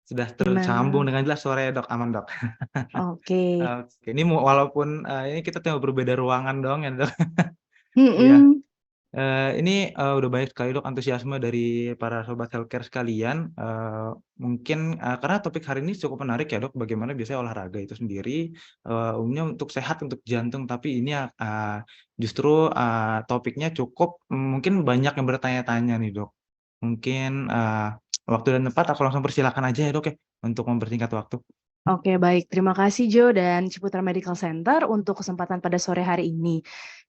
Sudah tersambung Gimana? dengan jelas suaranya, Dok, aman, Dok. Oke. Oke, ini walaupun, ini kita cuma berbeda ruangan doang ya, Dok. Iya, Mhm. ini, udah banyak sekali, Dok, antusiasme dari para sobat healthcare sekalian, mungkin, karena topik hari ini cukup menarik ya, Dok, bagaimana biasanya olahraga itu sendiri, umumnya untuk sehat untuk jantung, tapi ini ya, justru, topiknya cukup mungkin banyak yang bertanya-tanya nih, Dok. Mungkin, waktu dan tempat aku langsung persilakan aja ya, Dok, ya, untuk mempersingkat waktu. Oke, baik. Terima kasih Jo dan Ciputra Medical Center untuk kesempatan pada sore hari ini.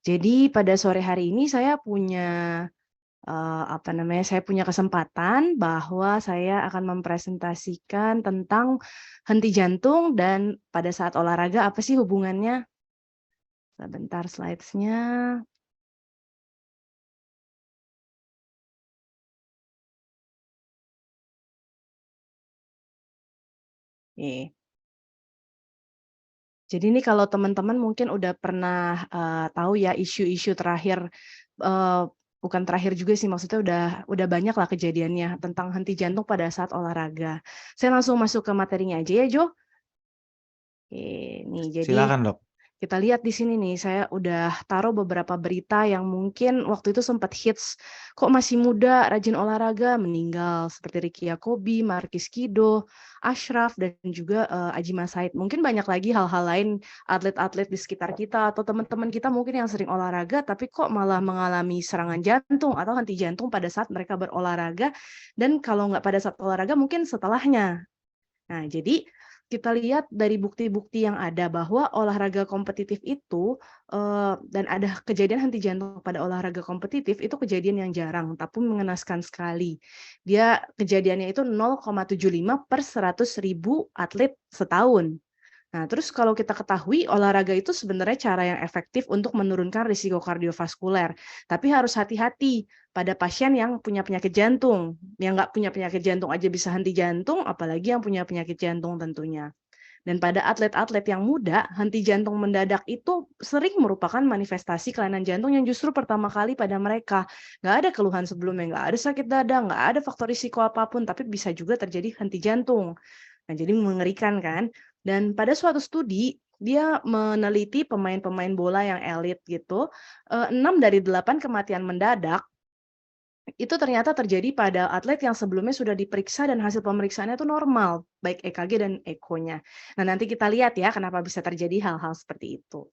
Jadi pada sore hari ini saya punya saya punya kesempatan bahwa saya akan mempresentasikan tentang henti jantung dan pada saat olahraga apa sih hubungannya? Sebentar slides-nya. Nih. Jadi ini kalau teman-teman mungkin udah pernah, tahu ya isu-isu terakhir, eee, bukan terakhir juga sih maksudnya udah banyak lah kejadiannya tentang henti jantung pada saat olahraga. Saya langsung masuk ke materinya aja ya, Jo. Oke, nih jadi Silakan, Dok. kita lihat di sini nih, saya udah taruh beberapa berita yang mungkin waktu itu sempat hits, kok masih muda, rajin olahraga, meninggal, seperti Ricky Yakobi, Markis Kido, Ashraf, dan juga Ajima Said. Mungkin banyak lagi hal-hal lain, atlet-atlet di sekitar kita, atau teman-teman kita mungkin yang sering olahraga, tapi kok malah mengalami serangan jantung atau henti jantung pada saat mereka berolahraga, dan kalau nggak pada saat olahraga, mungkin setelahnya. Nah, jadi kita lihat dari bukti-bukti yang ada bahwa olahraga kompetitif itu, dan ada kejadian henti jantung pada olahraga kompetitif, itu kejadian yang jarang, tapi mengenaskan sekali. Dia kejadiannya itu 0,75 per 100.000 atlet setahun. Nah, terus kalau kita ketahui olahraga itu sebenarnya cara yang efektif untuk menurunkan risiko kardiovaskuler. Tapi harus hati-hati pada pasien yang punya penyakit jantung. Yang nggak punya penyakit jantung aja bisa henti jantung, apalagi yang punya penyakit jantung tentunya. Dan pada atlet-atlet yang muda, henti jantung mendadak itu sering merupakan manifestasi kelainan jantung yang justru pertama kali pada mereka. Nggak ada keluhan sebelumnya, nggak ada sakit dada, nggak ada faktor risiko apapun, tapi bisa juga terjadi henti jantung. Nah, jadi mengerikan kan? Dan pada suatu studi, dia meneliti pemain-pemain bola yang elit gitu, 6 dari 8 kematian mendadak itu ternyata terjadi pada atlet yang sebelumnya sudah diperiksa dan hasil pemeriksaannya itu normal, baik EKG dan ekonya. Nah, nanti kita lihat ya kenapa bisa terjadi hal-hal seperti itu.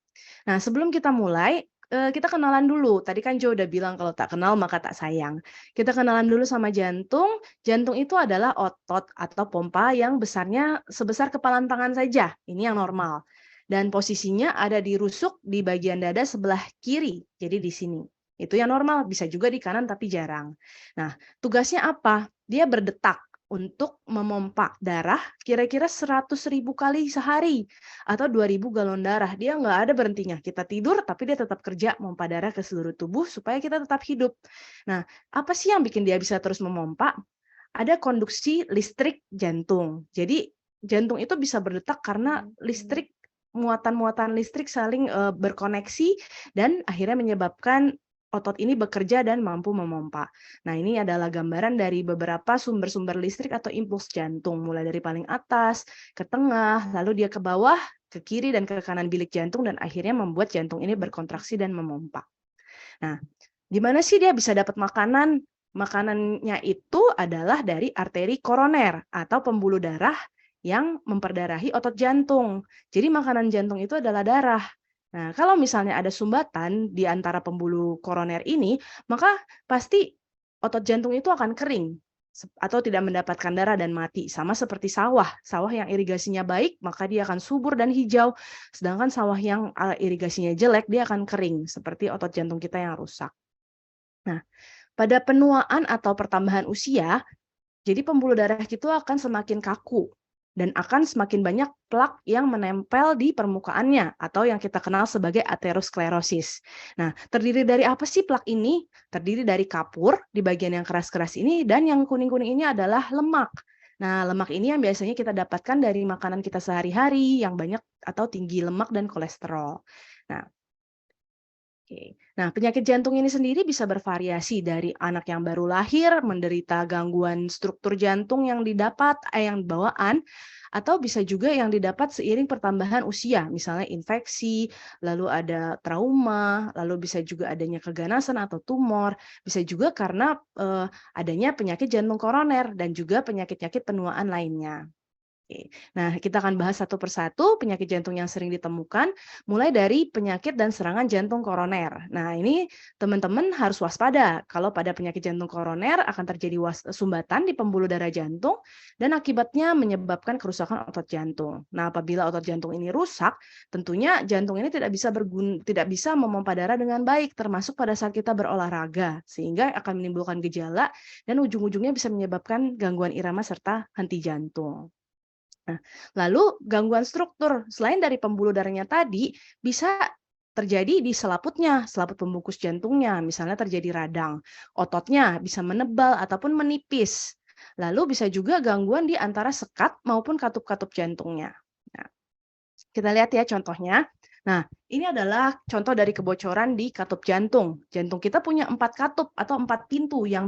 Nah, sebelum kita mulai, kita kenalan dulu. Tadi kan Jo udah bilang kalau tak kenal maka tak sayang. Kita kenalan dulu sama jantung. Jantung itu adalah otot atau pompa yang besarnya sebesar kepalan tangan saja. Ini yang normal. Dan posisinya ada di rusuk di bagian dada sebelah kiri. Jadi di sini. Itu yang normal, bisa juga di kanan tapi jarang. Nah, tugasnya apa? Dia berdetak untuk memompa darah kira-kira 100.000 kali sehari atau 2.000 galon darah. Dia nggak ada berhentinya. Kita tidur tapi dia tetap kerja memompa darah ke seluruh tubuh supaya kita tetap hidup. Nah, apa sih yang bikin dia bisa terus memompa? Ada konduksi listrik jantung. Jadi jantung itu bisa berdetak karena listrik muatan-muatan listrik saling berkoneksi dan akhirnya menyebabkan otot ini bekerja dan mampu memompa. Nah, ini adalah gambaran dari beberapa sumber-sumber listrik atau impuls jantung, mulai dari paling atas, ke tengah, lalu dia ke bawah, ke kiri, dan ke kanan bilik jantung, dan akhirnya membuat jantung ini berkontraksi dan memompa. Nah, di mana sih dia bisa dapat makanan? Makanannya itu adalah dari arteri koroner atau pembuluh darah yang memperdarahi otot jantung. Jadi makanan jantung itu adalah darah. Nah, kalau misalnya ada sumbatan di antara pembuluh koroner ini, maka pasti otot jantung itu akan kering atau tidak mendapatkan darah dan mati. Sama seperti sawah. Sawah yang irigasinya baik, maka dia akan subur dan hijau. Sedangkan sawah yang irigasinya jelek, dia akan kering, seperti otot jantung kita yang rusak. Nah, pada penuaan atau pertambahan usia, jadi pembuluh darah itu akan semakin kaku dan akan semakin banyak plak yang menempel di permukaannya atau yang kita kenal sebagai aterosklerosis. Nah, terdiri dari apa sih plak ini? Terdiri dari kapur di bagian yang keras-keras ini dan yang kuning-kuning ini adalah lemak. Nah, lemak ini yang biasanya kita dapatkan dari makanan kita sehari-hari yang banyak atau tinggi lemak dan kolesterol. Nah, Oke. Nah, penyakit jantung ini sendiri bisa bervariasi dari anak yang baru lahir menderita gangguan struktur jantung yang yang bawaan, atau bisa juga yang didapat seiring pertambahan usia, misalnya infeksi, lalu ada trauma, lalu bisa juga adanya keganasan atau tumor, bisa juga karena adanya penyakit jantung koroner dan juga penyakit-penyakit penuaan lainnya. Oke. Nah, kita akan bahas satu persatu penyakit jantung yang sering ditemukan, mulai dari penyakit dan serangan jantung koroner. Nah, ini teman-teman harus waspada kalau pada penyakit jantung koroner akan terjadi sumbatan di pembuluh darah jantung dan akibatnya menyebabkan kerusakan otot jantung. Nah, apabila otot jantung ini rusak, tentunya jantung ini tidak bisa memompa darah dengan baik, termasuk pada saat kita berolahraga, sehingga akan menimbulkan gejala dan ujung-ujungnya bisa menyebabkan gangguan irama serta henti jantung. Nah, lalu gangguan struktur selain dari pembuluh darahnya tadi bisa terjadi di selaput pembungkus jantungnya, misalnya terjadi radang. Ototnya bisa menebal ataupun menipis. Lalu bisa juga gangguan di antara sekat maupun katup-katup jantungnya. Nah, kita lihat ya contohnya. Nah, ini adalah contoh dari kebocoran di katup jantung. Jantung kita punya 4 katup atau 4 pintu yang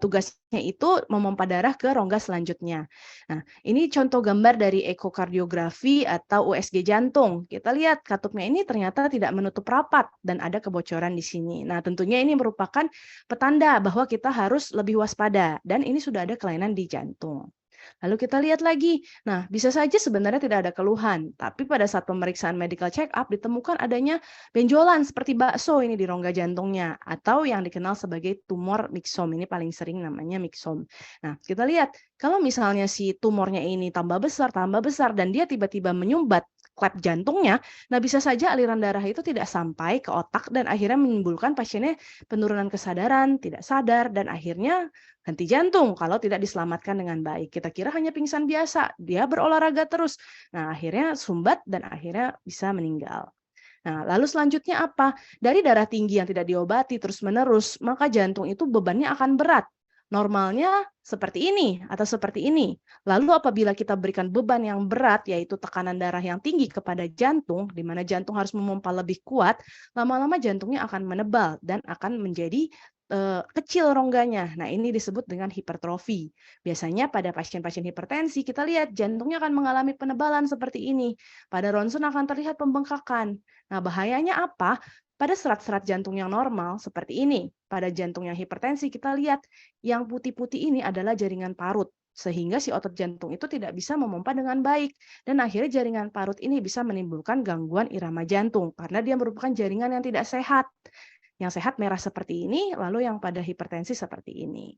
tugasnya itu memompa darah ke rongga selanjutnya. Nah, ini contoh gambar dari ekokardiografi atau USG jantung. Kita lihat katupnya ini ternyata tidak menutup rapat dan ada kebocoran di sini. Nah, tentunya ini merupakan petanda bahwa kita harus lebih waspada dan ini sudah ada kelainan di jantung. Lalu kita lihat lagi, nah bisa saja sebenarnya tidak ada keluhan, tapi pada saat pemeriksaan medical check up ditemukan adanya benjolan seperti bakso ini di rongga jantungnya, atau yang dikenal sebagai tumor miksom, ini paling sering namanya miksom. Nah, kita lihat, kalau misalnya si tumornya ini tambah besar, dan dia tiba-tiba menyumbat klep jantungnya, nah bisa saja aliran darah itu tidak sampai ke otak dan akhirnya menimbulkan pasiennya penurunan kesadaran, tidak sadar, dan akhirnya henti jantung kalau tidak diselamatkan dengan baik. Kita kira hanya pingsan biasa, dia berolahraga terus. Nah, akhirnya sumbat dan akhirnya bisa meninggal. Nah, lalu selanjutnya apa? Dari darah tinggi yang tidak diobati terus-menerus, maka jantung itu bebannya akan berat. Normalnya seperti ini atau seperti ini. Lalu apabila kita berikan beban yang berat, yaitu tekanan darah yang tinggi kepada jantung, di mana jantung harus memompa lebih kuat, lama-lama jantungnya akan menebal dan akan menjadi kecil rongganya. Nah, ini disebut dengan hipertrofi. Biasanya pada pasien-pasien hipertensi, kita lihat jantungnya akan mengalami penebalan seperti ini. Pada ronsen akan terlihat pembengkakan. Nah, bahayanya apa? Pada serat-serat jantung yang normal, seperti ini. Pada jantung yang hipertensi, kita lihat yang putih-putih ini adalah jaringan parut. Sehingga si otot jantung itu tidak bisa memompa dengan baik. Dan akhirnya jaringan parut ini bisa menimbulkan gangguan irama jantung. Karena dia merupakan jaringan yang tidak sehat. Yang sehat merah seperti ini, lalu yang pada hipertensi seperti ini.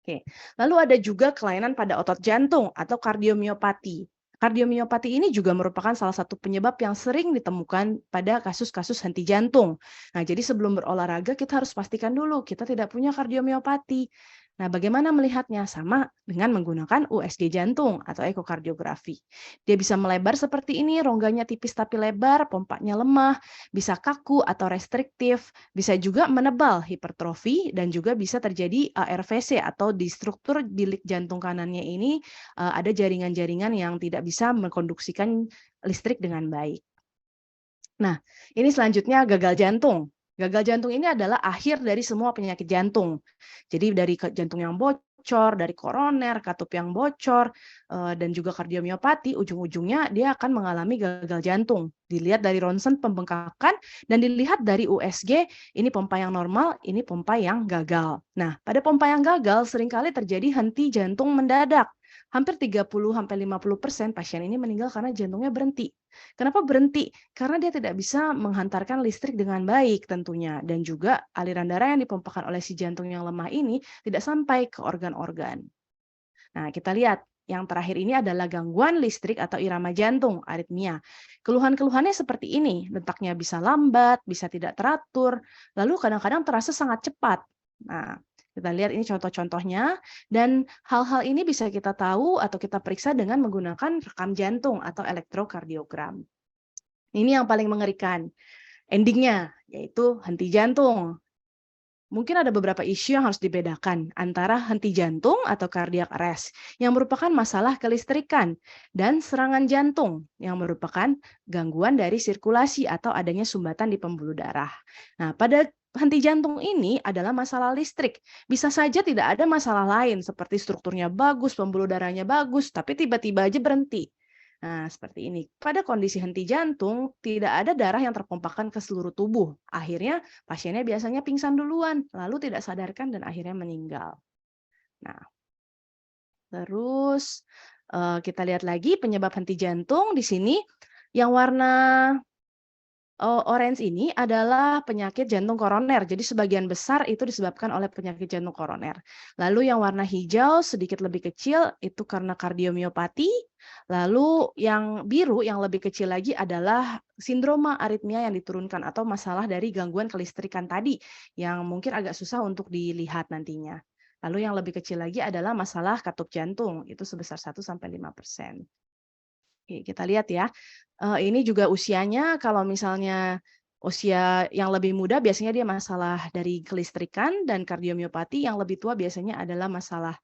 Oke. Lalu ada juga kelainan pada otot jantung atau kardiomiopati. Kardiomiopati ini juga merupakan salah satu penyebab yang sering ditemukan pada kasus-kasus henti jantung. Nah, jadi sebelum berolahraga kita harus pastikan dulu kita tidak punya kardiomiopati. Nah, bagaimana melihatnya? Sama dengan menggunakan USG jantung atau ekokardiografi. Dia bisa melebar seperti ini, rongganya tipis tapi lebar, pompanya lemah, bisa kaku atau restriktif, bisa juga menebal, hipertrofi, dan juga bisa terjadi RVC atau di struktur bilik jantung kanannya ini ada jaringan-jaringan yang tidak bisa mengkonduksikan listrik dengan baik. Nah, ini selanjutnya gagal jantung. Gagal jantung ini adalah akhir dari semua penyakit jantung. Jadi dari jantung yang bocor, dari koroner, katup yang bocor, dan juga kardiomiopati, ujung-ujungnya dia akan mengalami gagal jantung. Dilihat dari ronsen pembengkakan dan dilihat dari USG, ini pompa yang normal, ini pompa yang gagal. Nah, pada pompa yang gagal seringkali terjadi henti jantung mendadak. Hampir 30-50% pasien ini meninggal karena jantungnya berhenti. Kenapa berhenti? Karena dia tidak bisa menghantarkan listrik dengan baik tentunya. Dan juga aliran darah yang dipompakan oleh si jantung yang lemah ini tidak sampai ke organ-organ. Nah, kita lihat. Yang terakhir ini adalah gangguan listrik atau irama jantung, aritmia. Keluhan-keluhannya seperti ini, detaknya bisa lambat, bisa tidak teratur, lalu kadang-kadang terasa sangat cepat. Nah, kita lihat ini contoh-contohnya, dan hal-hal ini bisa kita tahu atau kita periksa dengan menggunakan rekam jantung atau elektrokardiogram. Ini yang paling mengerikan. Endingnya, yaitu henti jantung. mungkin ada beberapa isu yang harus dibedakan antara henti jantung atau cardiac arrest yang merupakan masalah kelistrikan dan serangan jantung yang merupakan gangguan dari sirkulasi atau adanya sumbatan di pembuluh darah. Nah, pada henti jantung ini adalah masalah listrik. Bisa saja tidak ada masalah lain seperti strukturnya bagus, pembuluh darahnya bagus, tapi tiba-tiba aja berhenti. Nah, seperti ini. Pada kondisi henti jantung, tidak ada darah yang terpompakan ke seluruh tubuh. Akhirnya, pasiennya biasanya pingsan duluan, lalu tidak sadarkan dan akhirnya meninggal. Nah, terus kita lihat lagi penyebab henti jantung di sini. Yang warna orange ini adalah penyakit jantung koroner. Jadi sebagian besar itu disebabkan oleh penyakit jantung koroner. Lalu yang warna hijau sedikit lebih kecil itu karena kardiomiopati. Lalu yang biru yang lebih kecil lagi adalah sindroma aritmia yang diturunkan atau masalah dari gangguan kelistrikan tadi yang mungkin agak susah untuk dilihat nantinya. Lalu yang lebih kecil lagi adalah masalah katup jantung, itu sebesar 1-5%. Oke, kita lihat ya. Ini juga usianya kalau misalnya usia yang lebih muda biasanya dia masalah dari kelistrikan dan kardiomiopati, yang lebih tua biasanya adalah masalah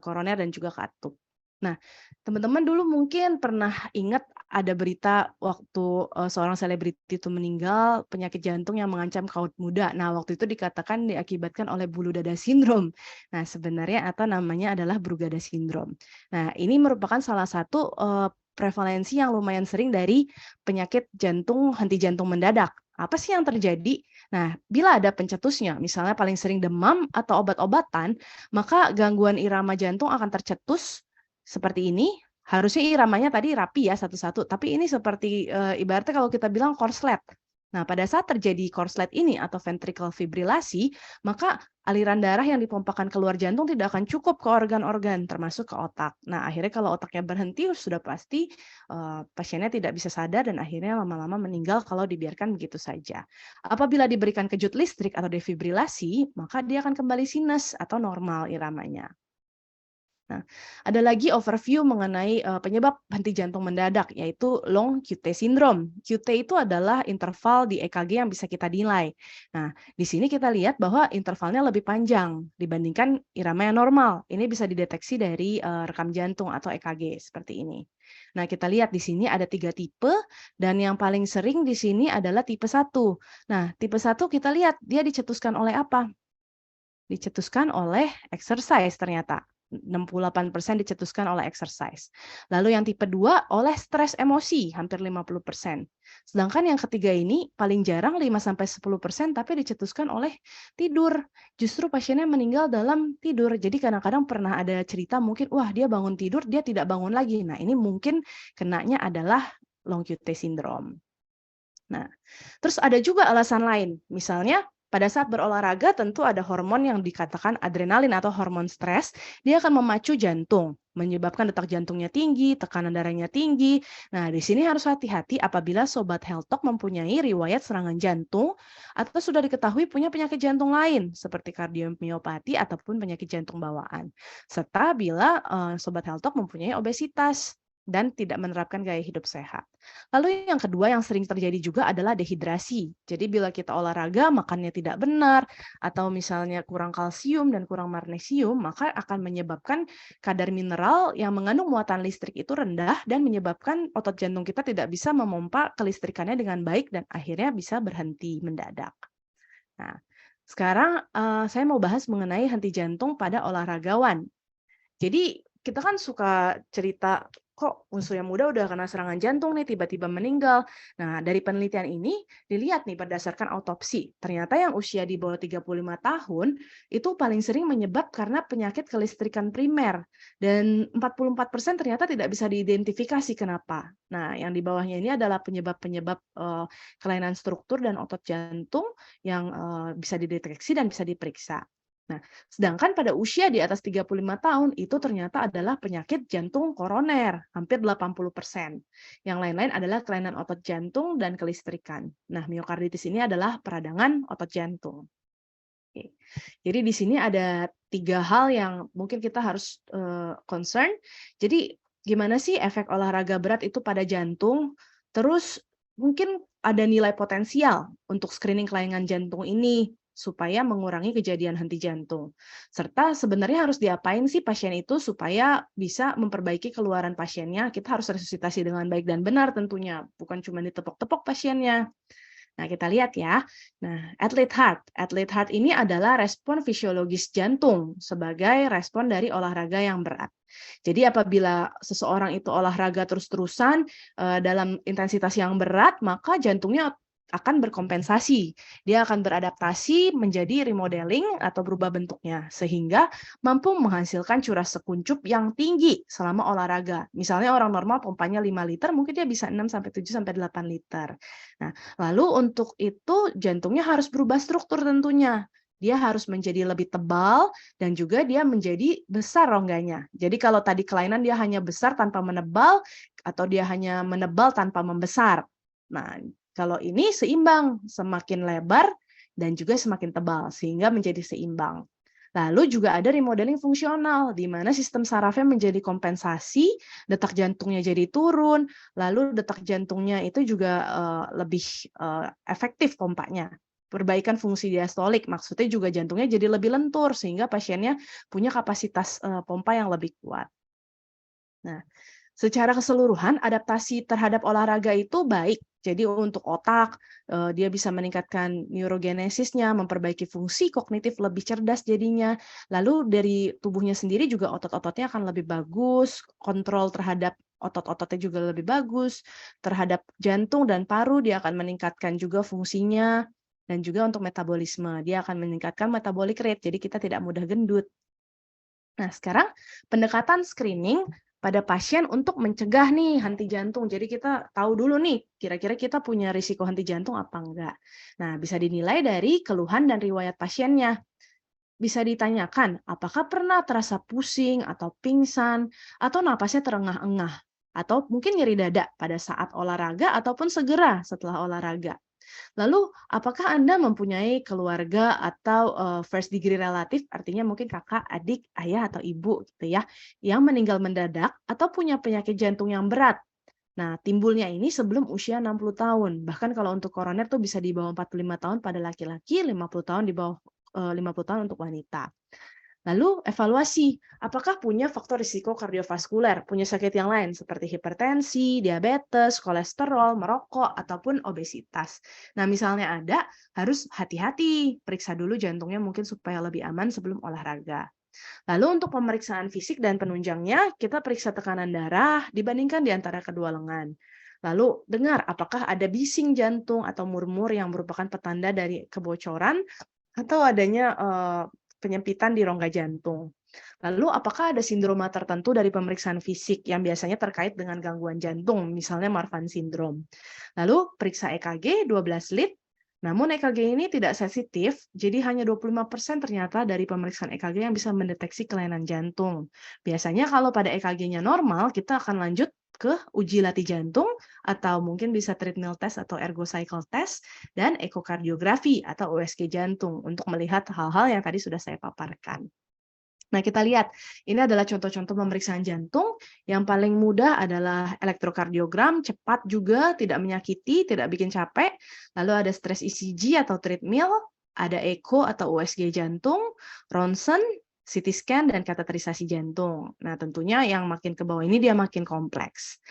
koroner dan juga katup. Nah, teman-teman dulu mungkin pernah ingat ada berita waktu seorang selebriti itu meninggal penyakit jantung yang mengancam kaum muda. Nah, waktu itu dikatakan diakibatkan oleh bulu dada sindrom. Nah, sebenarnya atau namanya adalah Brugada sindrom. Nah, ini merupakan salah satu prevalensi yang lumayan sering dari penyakit jantung, henti jantung mendadak. Apa sih yang terjadi? Nah, bila ada pencetusnya, misalnya paling sering demam atau obat-obatan, maka gangguan irama jantung akan tercetus seperti ini. Harusnya iramanya tadi rapi ya satu-satu, tapi ini seperti ibaratnya kalau kita bilang korslet. Nah, pada saat terjadi korslet ini atau ventricle fibrilasi, maka aliran darah yang dipompakan keluar jantung tidak akan cukup ke organ-organ, termasuk ke otak. Nah, akhirnya kalau otaknya berhenti, sudah pasti pasiennya tidak bisa sadar dan akhirnya lama-lama meninggal kalau dibiarkan begitu saja. Apabila diberikan kejut listrik atau defibrilasi, maka dia akan kembali sinus atau normal iramanya. Nah, ada lagi overview mengenai penyebab henti jantung mendadak, yaitu long QT syndrome. QT itu adalah interval di EKG yang bisa kita nilai. Nah, di sini kita lihat bahwa intervalnya lebih panjang dibandingkan irama yang normal. Ini bisa dideteksi dari rekam jantung atau EKG seperti ini. Nah, kita lihat di sini ada 3 tipe, dan yang paling sering di sini adalah tipe 1. Nah, tipe 1 kita lihat dia dicetuskan oleh apa? Dicetuskan oleh exercise ternyata. 68% dicetuskan oleh exercise. Lalu yang tipe 2 oleh stres emosi, hampir 50%. Sedangkan yang ketiga ini paling jarang 5-10% tapi dicetuskan oleh tidur. Justru pasiennya meninggal dalam tidur. Jadi kadang-kadang pernah ada cerita mungkin, wah dia bangun tidur, dia tidak bangun lagi. Nah ini mungkin kenanya adalah long QT syndrome. Nah, terus ada juga alasan lain. Misalnya pada saat berolahraga tentu ada hormon yang dikatakan adrenalin atau hormon stres, dia akan memacu jantung, menyebabkan detak jantungnya tinggi, tekanan darahnya tinggi. Nah, di sini harus hati-hati apabila Sobat Health Talk mempunyai riwayat serangan jantung atau sudah diketahui punya penyakit jantung lain seperti kardiomiopati ataupun penyakit jantung bawaan. Serta bila Sobat Health Talk mempunyai obesitas dan tidak menerapkan gaya hidup sehat. Lalu yang kedua yang sering terjadi juga adalah dehidrasi. Jadi bila kita olahraga, makannya tidak benar, atau misalnya kurang kalsium dan kurang magnesium, maka akan menyebabkan kadar mineral yang mengandung muatan listrik itu rendah dan menyebabkan otot jantung kita tidak bisa memompa kelistrikannya dengan baik dan akhirnya bisa berhenti mendadak. Nah, sekarang saya mau bahas mengenai henti jantung pada olahragawan. Jadi kita kan suka cerita, kok musuh yang muda udah kena serangan jantung nih, tiba-tiba meninggal. Nah, dari penelitian ini dilihat nih berdasarkan autopsi. Ternyata yang usia di bawah 35 tahun itu paling sering menyebab karena penyakit kelistrikan primer. Dan 44% ternyata tidak bisa diidentifikasi kenapa. Nah, yang di bawahnya ini adalah penyebab-penyebab kelainan struktur dan otot jantung yang bisa dideteksi dan bisa diperiksa. Nah, sedangkan pada usia di atas 35 tahun itu ternyata adalah penyakit jantung koroner, hampir 80%. Yang lain-lain adalah kelainan otot jantung dan kelistrikan. Nah, miokarditis ini adalah peradangan otot jantung. Oke. Jadi di sini ada 3 hal yang mungkin kita harus concern. Jadi gimana sih efek olahraga berat itu pada jantung? Terus mungkin ada nilai potensial untuk screening kelainan jantung ini. supaya mengurangi kejadian henti jantung. Serta sebenarnya harus diapain sih pasien itu supaya bisa memperbaiki keluaran pasiennya, kita harus resusitasi dengan baik dan benar tentunya, bukan cuma ditepok-tepok pasiennya. Nah, kita lihat ya. Nah, athlete heart ini adalah respon fisiologis jantung sebagai respon dari olahraga yang berat. Jadi apabila seseorang itu olahraga terus-terusan dalam intensitas yang berat, maka jantungnya akan berkompensasi. Dia akan beradaptasi menjadi remodeling atau berubah bentuknya sehingga mampu menghasilkan curah sekuncup yang tinggi selama olahraga. Misalnya orang normal pompanya 5 liter, mungkin dia bisa 6 sampai 7 sampai 8 liter. Nah, lalu untuk itu jantungnya harus berubah struktur tentunya. Dia harus menjadi lebih tebal dan juga dia menjadi besar rongganya. Jadi kalau tadi kelainan dia hanya besar tanpa menebal atau dia hanya menebal tanpa membesar. Nah, kalau ini seimbang, semakin lebar dan juga semakin tebal sehingga menjadi seimbang. Lalu juga ada remodeling fungsional di mana sistem sarafnya menjadi kompensasi, detak jantungnya jadi turun, lalu detak jantungnya itu juga lebih efektif pompanya. Perbaikan fungsi diastolik, maksudnya juga jantungnya jadi lebih lentur sehingga pasiennya punya kapasitas pompa yang lebih kuat. Nah, secara keseluruhan adaptasi terhadap olahraga itu baik. Jadi untuk otak, dia bisa meningkatkan neurogenesisnya, memperbaiki fungsi kognitif lebih cerdas jadinya. Lalu dari tubuhnya sendiri juga otot-ototnya akan lebih bagus, kontrol terhadap otot-ototnya juga lebih bagus, terhadap jantung dan paru dia akan meningkatkan juga fungsinya, dan juga untuk metabolisme, dia akan meningkatkan metabolic rate, jadi kita tidak mudah gendut. Nah, sekarang pendekatan screening pada pasien untuk mencegah nih henti jantung. Jadi kita tahu dulu nih, kira-kira kita punya risiko henti jantung apa enggak. Nah, bisa dinilai dari keluhan dan riwayat pasiennya. Bisa ditanyakan, apakah pernah terasa pusing atau pingsan, atau napasnya terengah-engah, atau mungkin nyeri dada pada saat olahraga ataupun segera setelah olahraga. Lalu, apakah Anda mempunyai keluarga atau first degree relatif, artinya mungkin kakak, adik, ayah, atau ibu gitu ya, yang meninggal mendadak atau punya penyakit jantung yang berat? Nah, timbulnya ini sebelum usia 60 tahun. Bahkan kalau untuk koroner tuh bisa di bawah 45 tahun pada laki-laki, 50 tahun di bawah 50 tahun untuk wanita. Lalu evaluasi, apakah punya faktor risiko kardiovaskuler, punya sakit yang lain seperti hipertensi, diabetes, kolesterol, merokok, ataupun obesitas. Nah, misalnya ada, harus hati-hati, periksa dulu jantungnya mungkin supaya lebih aman sebelum olahraga. Lalu untuk pemeriksaan fisik dan penunjangnya, kita periksa tekanan darah dibandingkan di antara kedua lengan. Lalu dengar apakah ada bising jantung atau murmur yang merupakan petanda dari kebocoran atau adanya penyempitan di rongga jantung. Lalu apakah ada sindroma tertentu dari pemeriksaan fisik yang biasanya terkait dengan gangguan jantung, misalnya Marfan syndrome. Lalu periksa EKG 12 lead, namun EKG ini tidak sensitif, jadi hanya 25% ternyata dari pemeriksaan EKG yang bisa mendeteksi kelainan jantung. Biasanya kalau pada EKG-nya normal, kita akan lanjut ke uji latih jantung, atau mungkin bisa treadmill test atau ergo cycle test, dan ekokardiografi atau USG jantung untuk melihat hal-hal yang tadi sudah saya paparkan. Nah, kita lihat, ini adalah contoh-contoh pemeriksaan jantung. Yang paling mudah adalah elektrokardiogram, cepat juga, tidak menyakiti, tidak bikin capek. Lalu ada stress ECG atau treadmill, ada echo atau USG jantung, ronsen, CT scan, dan kateterisasi jantung. Nah, tentunya yang makin ke bawah ini dia makin kompleks.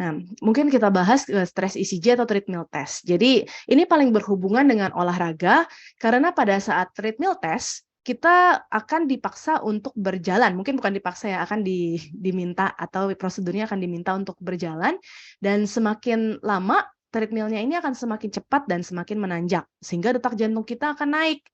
Nah, mungkin kita bahas stress ECG atau treadmill test. Jadi, ini paling berhubungan dengan olahraga, karena pada saat treadmill test, kita akan dipaksa untuk berjalan. Mungkin bukan dipaksa ya, akan diminta atau prosedurnya akan diminta untuk berjalan. Dan semakin lama, treadmill-nya ini akan semakin cepat dan semakin menanjak, sehingga detak jantung kita akan naik.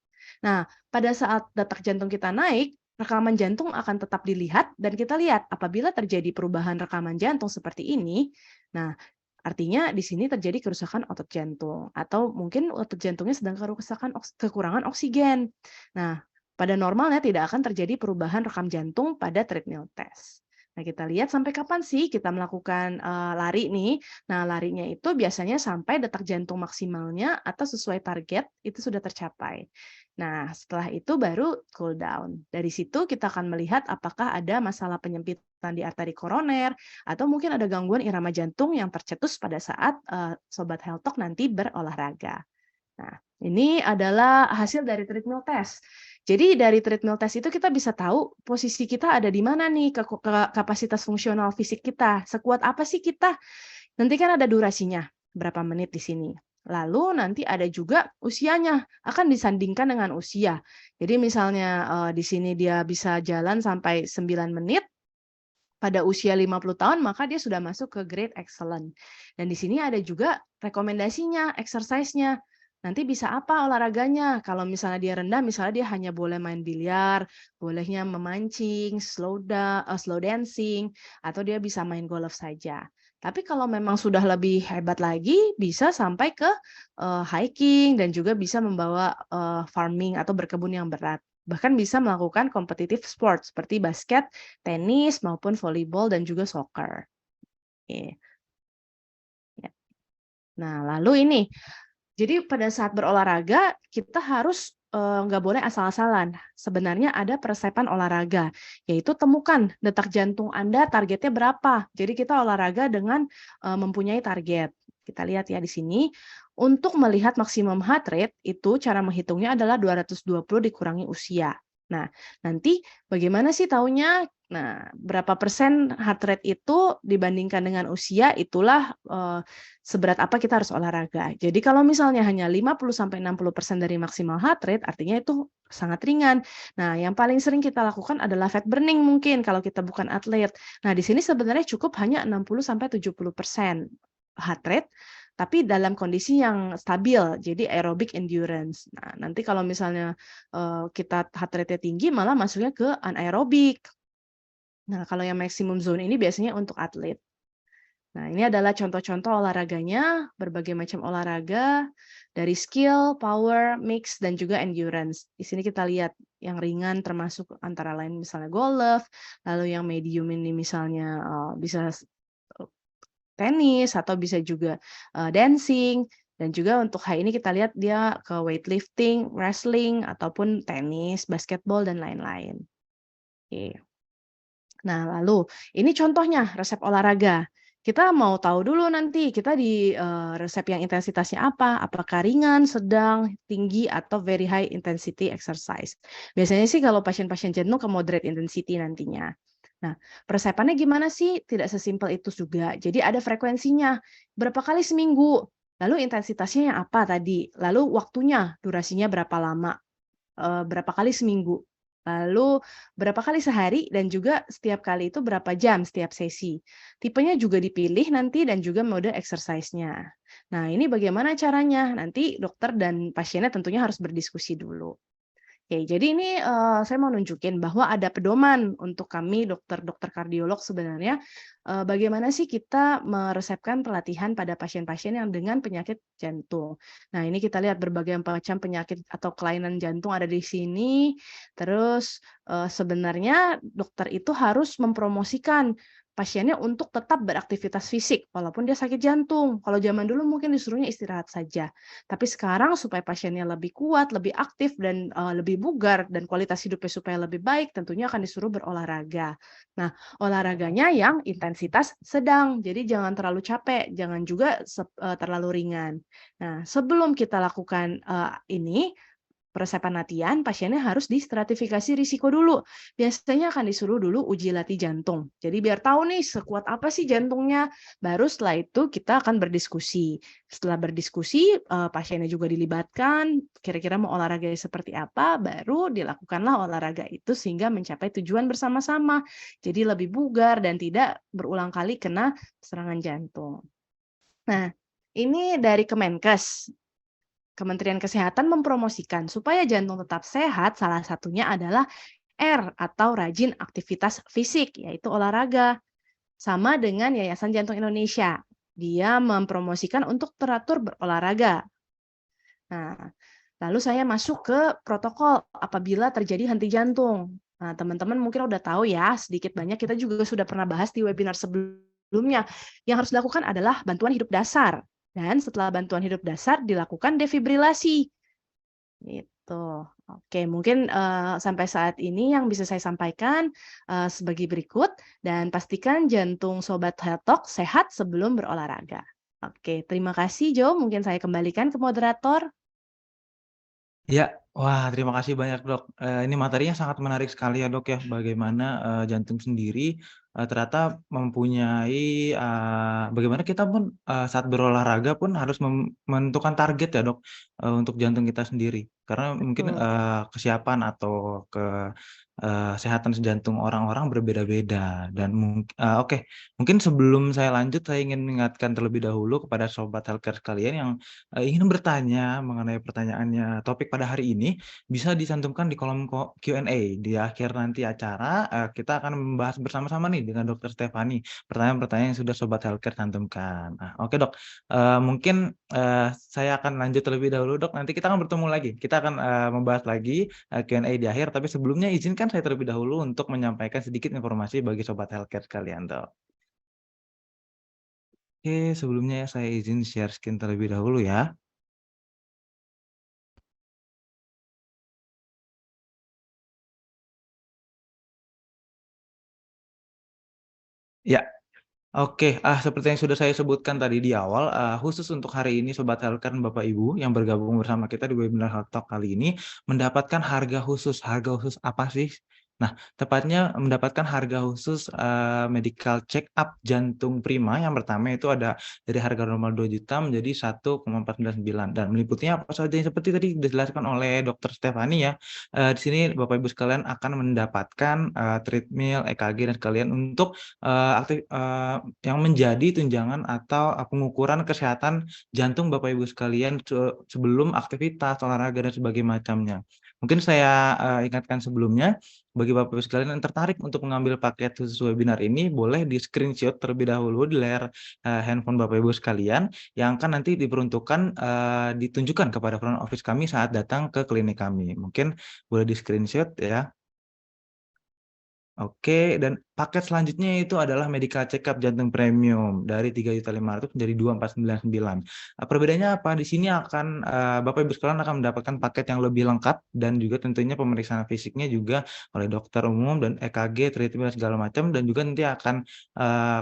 Nah, pada saat detak jantung kita naik, rekaman jantung akan tetap dilihat dan kita lihat apabila terjadi perubahan rekaman jantung seperti ini, nah artinya di sini terjadi kerusakan otot jantung atau mungkin otot jantungnya sedang kekurangan oksigen. Nah, pada normalnya tidak akan terjadi perubahan rekam jantung pada treadmill test. Nah, kita lihat sampai kapan sih kita melakukan lari nih. Nah, larinya itu biasanya sampai detak jantung maksimalnya atau sesuai target itu sudah tercapai. Nah, setelah itu baru cool down. Dari situ kita akan melihat apakah ada masalah penyempitan di arteri koroner atau mungkin ada gangguan irama jantung yang tercetus pada saat Sobat Health Talk nanti berolahraga. Nah, ini adalah hasil dari treadmill test. Jadi dari treadmill test itu kita bisa tahu posisi kita ada di mana nih, kapasitas fungsional fisik kita, sekuat apa sih kita. Nanti kan ada durasinya, berapa menit di sini. Lalu nanti ada juga usianya, akan disandingkan dengan usia. Jadi misalnya di sini dia bisa jalan sampai 9 menit, pada usia 50 tahun maka dia sudah masuk ke grade excellent. Dan di sini ada juga rekomendasinya, exercise-nya. Nanti bisa apa olahraganya? Kalau misalnya dia rendah, misalnya dia hanya boleh main biliar, bolehnya memancing, slow dancing, atau dia bisa main golf saja. Tapi kalau memang sudah lebih hebat lagi, bisa sampai ke hiking dan juga bisa membawa farming atau berkebun yang berat. Bahkan bisa melakukan competitive sport seperti basket, tenis, maupun volleyball dan juga soccer. Oke. Ya. Nah, lalu ini, jadi pada saat berolahraga kita harus nggak boleh asal-asalan. Sebenarnya ada persiapan olahraga, yaitu temukan detak jantung Anda targetnya berapa. Jadi kita olahraga dengan mempunyai target. Kita lihat ya di sini. Untuk melihat maksimum heart rate, itu cara menghitungnya adalah 220 dikurangi usia. Nah, nanti bagaimana sih taunya? Nah, berapa persen heart rate itu dibandingkan dengan usia, itulah seberat apa kita harus olahraga. Jadi kalau misalnya hanya 50-60% dari maksimal heart rate, artinya itu sangat ringan. Nah, yang paling sering kita lakukan adalah fat burning mungkin kalau kita bukan atlet. Nah, di sini sebenarnya cukup hanya 60-70% heart rate, tapi dalam kondisi yang stabil, jadi aerobic endurance. Nah, nanti kalau misalnya kita heart rate-nya tinggi, malah masuknya ke anaerobik. Nah, kalau yang maximum zone ini biasanya untuk atlet. Nah, ini adalah contoh-contoh olahraganya, berbagai macam olahraga, dari skill, power, mix, dan juga endurance. Di sini kita lihat yang ringan termasuk antara lain misalnya golf, lalu yang medium ini misalnya bisa tenis, atau bisa juga dancing, dan juga untuk high ini kita lihat dia ke weightlifting, wrestling, ataupun tenis, basketball, dan lain-lain. Oke. Nah, lalu ini contohnya resep olahraga. Kita mau tahu dulu nanti kita di resep yang intensitasnya apa, apakah ringan, sedang, tinggi, atau very high intensity exercise. Biasanya sih kalau pasien-pasien jantung ke moderate intensity nantinya. Nah, persiapannya gimana sih? Tidak sesimpel itu juga. Jadi ada frekuensinya. Berapa kali seminggu? Lalu intensitasnya yang apa tadi? Lalu waktunya, durasinya berapa lama? Berapa kali seminggu? Lalu berapa kali sehari dan juga setiap kali itu berapa jam setiap sesi. Tipenya juga dipilih nanti dan juga mode exercise-nya. Nah, ini bagaimana caranya? Nanti dokter dan pasiennya tentunya harus berdiskusi dulu. Oke, jadi ini saya mau nunjukin bahwa ada pedoman untuk kami dokter-dokter kardiolog sebenarnya, bagaimana sih kita meresepkan pelatihan pada pasien-pasien yang dengan penyakit jantung. Nah, ini kita lihat berbagai macam penyakit atau kelainan jantung ada di sini, terus sebenarnya dokter itu harus mempromosikan pasiennya untuk tetap beraktivitas fisik walaupun dia sakit jantung. Kalau zaman dulu mungkin disuruhnya istirahat saja. Tapi sekarang supaya pasiennya lebih kuat, lebih aktif, dan lebih bugar, dan kualitas hidupnya supaya lebih baik, tentunya akan disuruh berolahraga. Nah, olahraganya yang intensitas sedang, jadi jangan terlalu capek, jangan juga terlalu ringan. Nah, sebelum kita lakukan ini, persiapan latihan, pasiennya harus distratifikasi risiko dulu. Biasanya akan disuruh dulu uji latih jantung. Jadi biar tahu nih sekuat apa sih jantungnya. Baru setelah itu kita akan berdiskusi. Setelah berdiskusi, pasiennya juga dilibatkan, kira-kira mau olahraga seperti apa, baru dilakukanlah olahraga itu sehingga mencapai tujuan bersama-sama. Jadi lebih bugar dan tidak berulang kali kena serangan jantung. Nah, ini dari Kemenkes. Kementerian Kesehatan mempromosikan supaya jantung tetap sehat, salah satunya adalah R atau rajin aktivitas fisik, yaitu olahraga. Sama dengan Yayasan Jantung Indonesia. Dia mempromosikan untuk teratur berolahraga. Nah, lalu saya masuk ke protokol apabila terjadi henti jantung. Nah, teman-teman mungkin udah tahu ya, sedikit banyak kita juga sudah pernah bahas di webinar sebelumnya. Yang harus dilakukan adalah bantuan hidup dasar. Dan setelah bantuan hidup dasar dilakukan defibrilasi. Gitu. Oke, mungkin sampai saat ini yang bisa saya sampaikan sebagai berikut, dan pastikan jantung Sobat Health Talk sehat sebelum berolahraga. Oke, terima kasih Jo. Mungkin saya kembalikan ke moderator. Ya, wah terima kasih banyak Dok, ini materinya sangat menarik sekali ya Dok ya, bagaimana, jantung sendiri, ternyata mempunyai, bagaimana kita pun, saat berolahraga pun harus menentukan target ya Dok, untuk jantung kita sendiri. Karena mungkin, Betul. kesiapan atau kesehatan jantung orang-orang berbeda-beda dan oke, mungkin sebelum saya lanjut, saya ingin mengingatkan terlebih dahulu kepada sobat healthcare sekalian yang ingin bertanya mengenai pertanyaannya topik pada hari ini, bisa dicantumkan di kolom Q&A. Di akhir nanti acara, kita akan membahas bersama-sama nih dengan Dokter Stefani, pertanyaan-pertanyaan yang sudah Sobat Healthcare cantumkan. Nah, oke Dok, mungkin, saya akan lanjut terlebih dahulu Dok, nanti kita akan bertemu lagi. Kita akan, membahas lagi, Q&A di akhir, tapi sebelumnya izinkan saya terlebih dahulu untuk menyampaikan sedikit informasi bagi Sobat Healthcare sekalian, Dok. Oke, sebelumnya saya izin share screen terlebih dahulu ya. Ya. Oke, seperti yang sudah saya sebutkan tadi di awal, khusus untuk hari ini Sobat Healthcare Bapak Ibu yang bergabung bersama kita di webinar Health Talk kali ini, mendapatkan harga khusus. Harga khusus apa sih? Nah, tepatnya mendapatkan harga khusus, medical check up jantung prima. Yang pertama itu ada dari harga normal 2 juta menjadi 1,499 dan meliputinya apa saja seperti tadi dijelaskan oleh Dokter Stefani ya. Di sini Bapak Ibu sekalian akan mendapatkan, treadmill, EKG dan sekalian untuk, yang menjadi tunjangan atau, pengukuran kesehatan jantung Bapak Ibu sekalian sebelum aktivitas, olahraga, dan sebagainya macamnya. Mungkin saya, ingatkan sebelumnya, bagi Bapak Ibu sekalian yang tertarik untuk mengambil paket khusus webinar ini, boleh di-screenshot terlebih dahulu di layar, handphone Bapak Ibu sekalian, yang akan nanti diperuntukkan, ditunjukkan kepada front office kami saat datang ke klinik kami. Mungkin boleh di-screenshot ya. Oke, dan paket selanjutnya itu adalah medical check up jantung premium dari 3.500.000 menjadi 2.499. Perbedaannya apa? Di sini akan, Bapak Ibu sekalian akan mendapatkan paket yang lebih lengkap dan juga tentunya pemeriksaan fisiknya juga oleh dokter umum dan EKG, treatment segala macam dan juga nanti akan,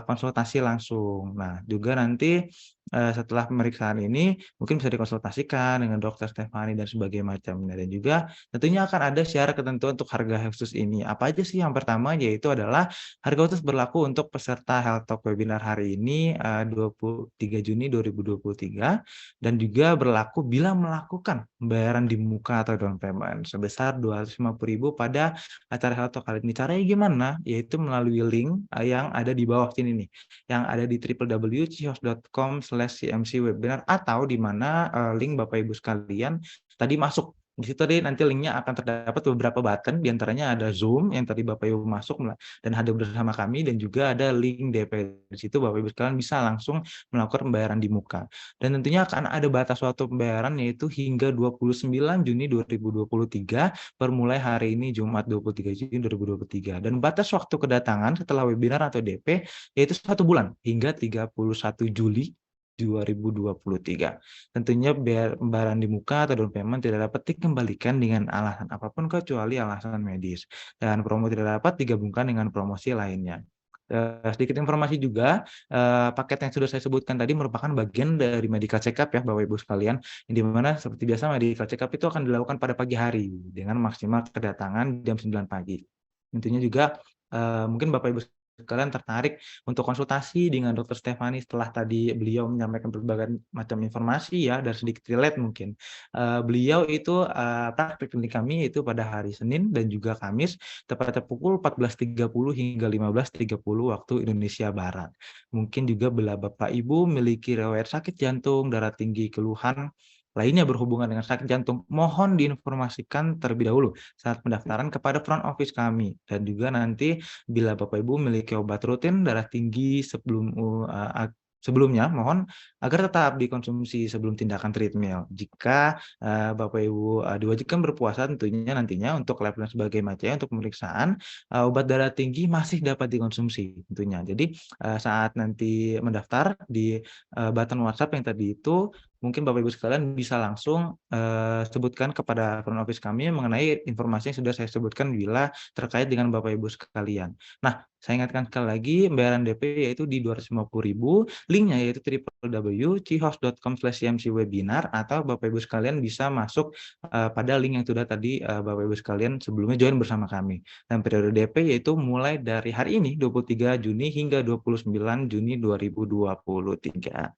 konsultasi langsung. Nah, juga nanti, setelah pemeriksaan ini mungkin bisa dikonsultasikan dengan Dokter Stefani dan sebagainya macamnya dan juga tentunya akan ada syarat ketentuan untuk harga khusus ini. Apa aja sih? Yang pertama yaitu adalah harga khusus berlaku untuk peserta Health Talk webinar hari ini, 23 Juni 2023 dan juga berlaku bila melakukan pembayaran di muka atau down payment sebesar 250.000 pada acara Health Talk kali ini. Caranya gimana? Yaitu melalui link, yang ada di bawah sini nih, yang ada di www.cihos.com/cmcwebinar atau di mana, link Bapak Ibu sekalian tadi masuk. Di situ tadi nanti linknya akan terdapat beberapa button, di antaranya ada Zoom yang tadi Bapak Ibu masuk dan hadir bersama kami dan juga ada link DP. Di situ Bapak Ibu sekalian bisa langsung melakukan pembayaran di muka. Dan tentunya akan ada batas waktu pembayaran yaitu hingga 29 Juni 2023 per mulai hari ini Jumat 23 Juni 2023. Dan batas waktu kedatangan setelah webinar atau DP yaitu 1 bulan hingga 31 Juli 2023. Tentunya pembayaran di muka atau down payment tidak dapat dikembalikan dengan alasan apapun kecuali alasan medis. Dan promo tidak dapat digabungkan dengan promosi lainnya. Sedikit informasi juga, paket yang sudah saya sebutkan tadi merupakan bagian dari medical check up ya Bapak Ibu sekalian, yang di mana seperti biasa medical check up itu akan dilakukan pada pagi hari dengan maksimal kedatangan jam 9 pagi. Tentunya juga, mungkin Bapak Ibu sekalian tertarik untuk konsultasi dengan Dokter Stefani setelah tadi beliau menyampaikan berbagai macam informasi ya dan sedikit relate mungkin. Beliau itu, praktik klinik kami itu pada hari Senin dan juga Kamis tepatnya pukul 14.30 hingga 15.30 waktu Indonesia Barat. Mungkin juga bila Bapak Ibu memiliki riwayat sakit jantung, darah tinggi, keluhan lainnya berhubungan dengan sakit jantung, mohon diinformasikan terlebih dahulu saat pendaftaran kepada front office kami. Dan juga nanti bila Bapak Ibu memiliki obat rutin darah tinggi sebelumnya, mohon agar tetap dikonsumsi sebelum tindakan treadmill. Jika, Bapak Ibu, diwajibkan berpuasa tentunya nantinya untuk lab dan sebagainya macamnya untuk pemeriksaan, obat darah tinggi masih dapat dikonsumsi tentunya. Jadi, saat nanti mendaftar di, button WhatsApp yang tadi itu, mungkin Bapak Ibu sekalian bisa langsung sebutkan kepada front office kami mengenai informasi yang sudah saya sebutkan bila terkait dengan Bapak Ibu sekalian. Nah, saya ingatkan sekali lagi, pembayaran DP yaitu di 250.000, linknya yaitu www.cihos.com/imcwebinar, atau Bapak Ibu sekalian bisa masuk pada link yang sudah tadi Bapak Ibu sekalian sebelumnya join bersama kami. Dan periode DP yaitu mulai dari hari ini 23 Juni hingga 29 Juni 2023.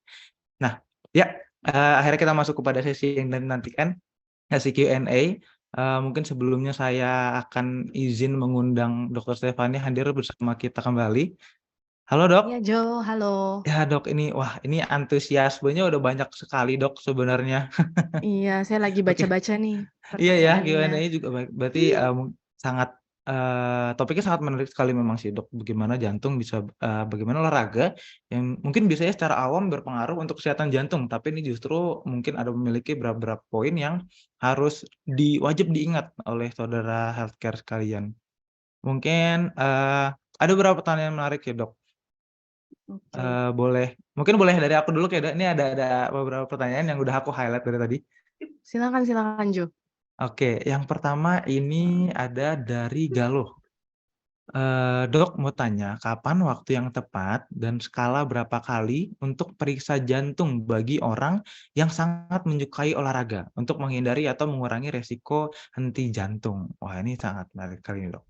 Nah, ya, akhirnya kita masuk kepada sesi yang dinantikan, sesi Q&A. Mungkin sebelumnya saya akan izin mengundang Dr. Stefani hadir bersama kita kembali. Halo Dok. Iya Jo, halo. Ya Dok, ini antusiasmenya udah banyak sekali Dok sebenarnya. Iya, saya lagi Oke. baca-baca nih Iya ya, pertanyaannya. Q&A juga baik. Berarti sangat topiknya sangat menarik sekali memang sih Dok. Bagaimana jantung bisa bagaimana olahraga yang mungkin biasanya secara awam berpengaruh untuk kesehatan jantung, tapi ini justru mungkin ada memiliki beberapa poin yang harus wajib diingat oleh saudara healthcare sekalian. Mungkin ada beberapa pertanyaan menarik ya Dok. Oke. Mungkin boleh dari aku dulu ya Dok. Ini ada beberapa pertanyaan yang udah aku highlight dari tadi. Silakan Jo. Oke, yang pertama ini ada dari Galuh. Dok, mau tanya, kapan waktu yang tepat dan skala berapa kali untuk periksa jantung bagi orang yang sangat menyukai olahraga untuk menghindari atau mengurangi resiko henti jantung? Wah, ini sangat menarik sekali nih, Dok.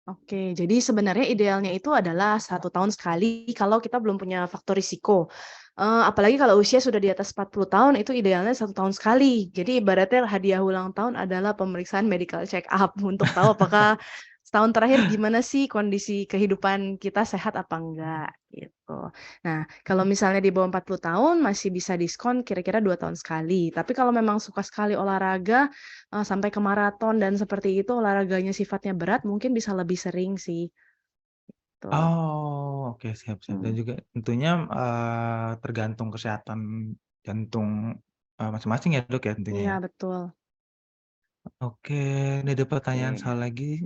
Oke, jadi sebenarnya idealnya itu adalah 1 tahun sekali kalau kita belum punya faktor risiko. Apalagi kalau usia sudah di atas 40 tahun, itu idealnya 1 tahun sekali. Jadi ibaratnya hadiah ulang tahun adalah pemeriksaan medical check up untuk tahu apakah setahun terakhir gimana sih kondisi kehidupan kita, sehat apa enggak, gitu. Nah, kalau misalnya di bawah 40 tahun masih bisa diskon kira-kira 2 tahun sekali. Tapi kalau memang suka sekali olahraga, sampai ke maraton dan seperti itu, olahraganya sifatnya berat, mungkin bisa lebih sering sih, tuh. Oh, oke, siap-siap. Dan Mhm. juga tentunya tergantung kesehatan jantung masing-masing ya, Dok, ya tentunya Iya, ya? betul. Oke, ini ada pertanyaan Oke. satu lagi,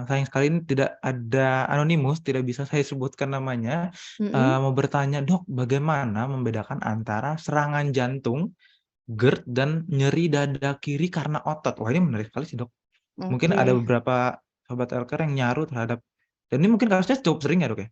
sayang sekali ini tidak ada anonimus, tidak bisa saya sebutkan namanya, Mhm, mau bertanya, "Dok, bagaimana membedakan antara serangan jantung, GERD, dan nyeri dada kiri karena otot?" Wah, ini menarik sekali sih, Dok. Mungkin ada oke. beberapa sobat healthcare yang nyaru terhadap dan ini mungkin kasusnya cukup sering ya, Dok, ya?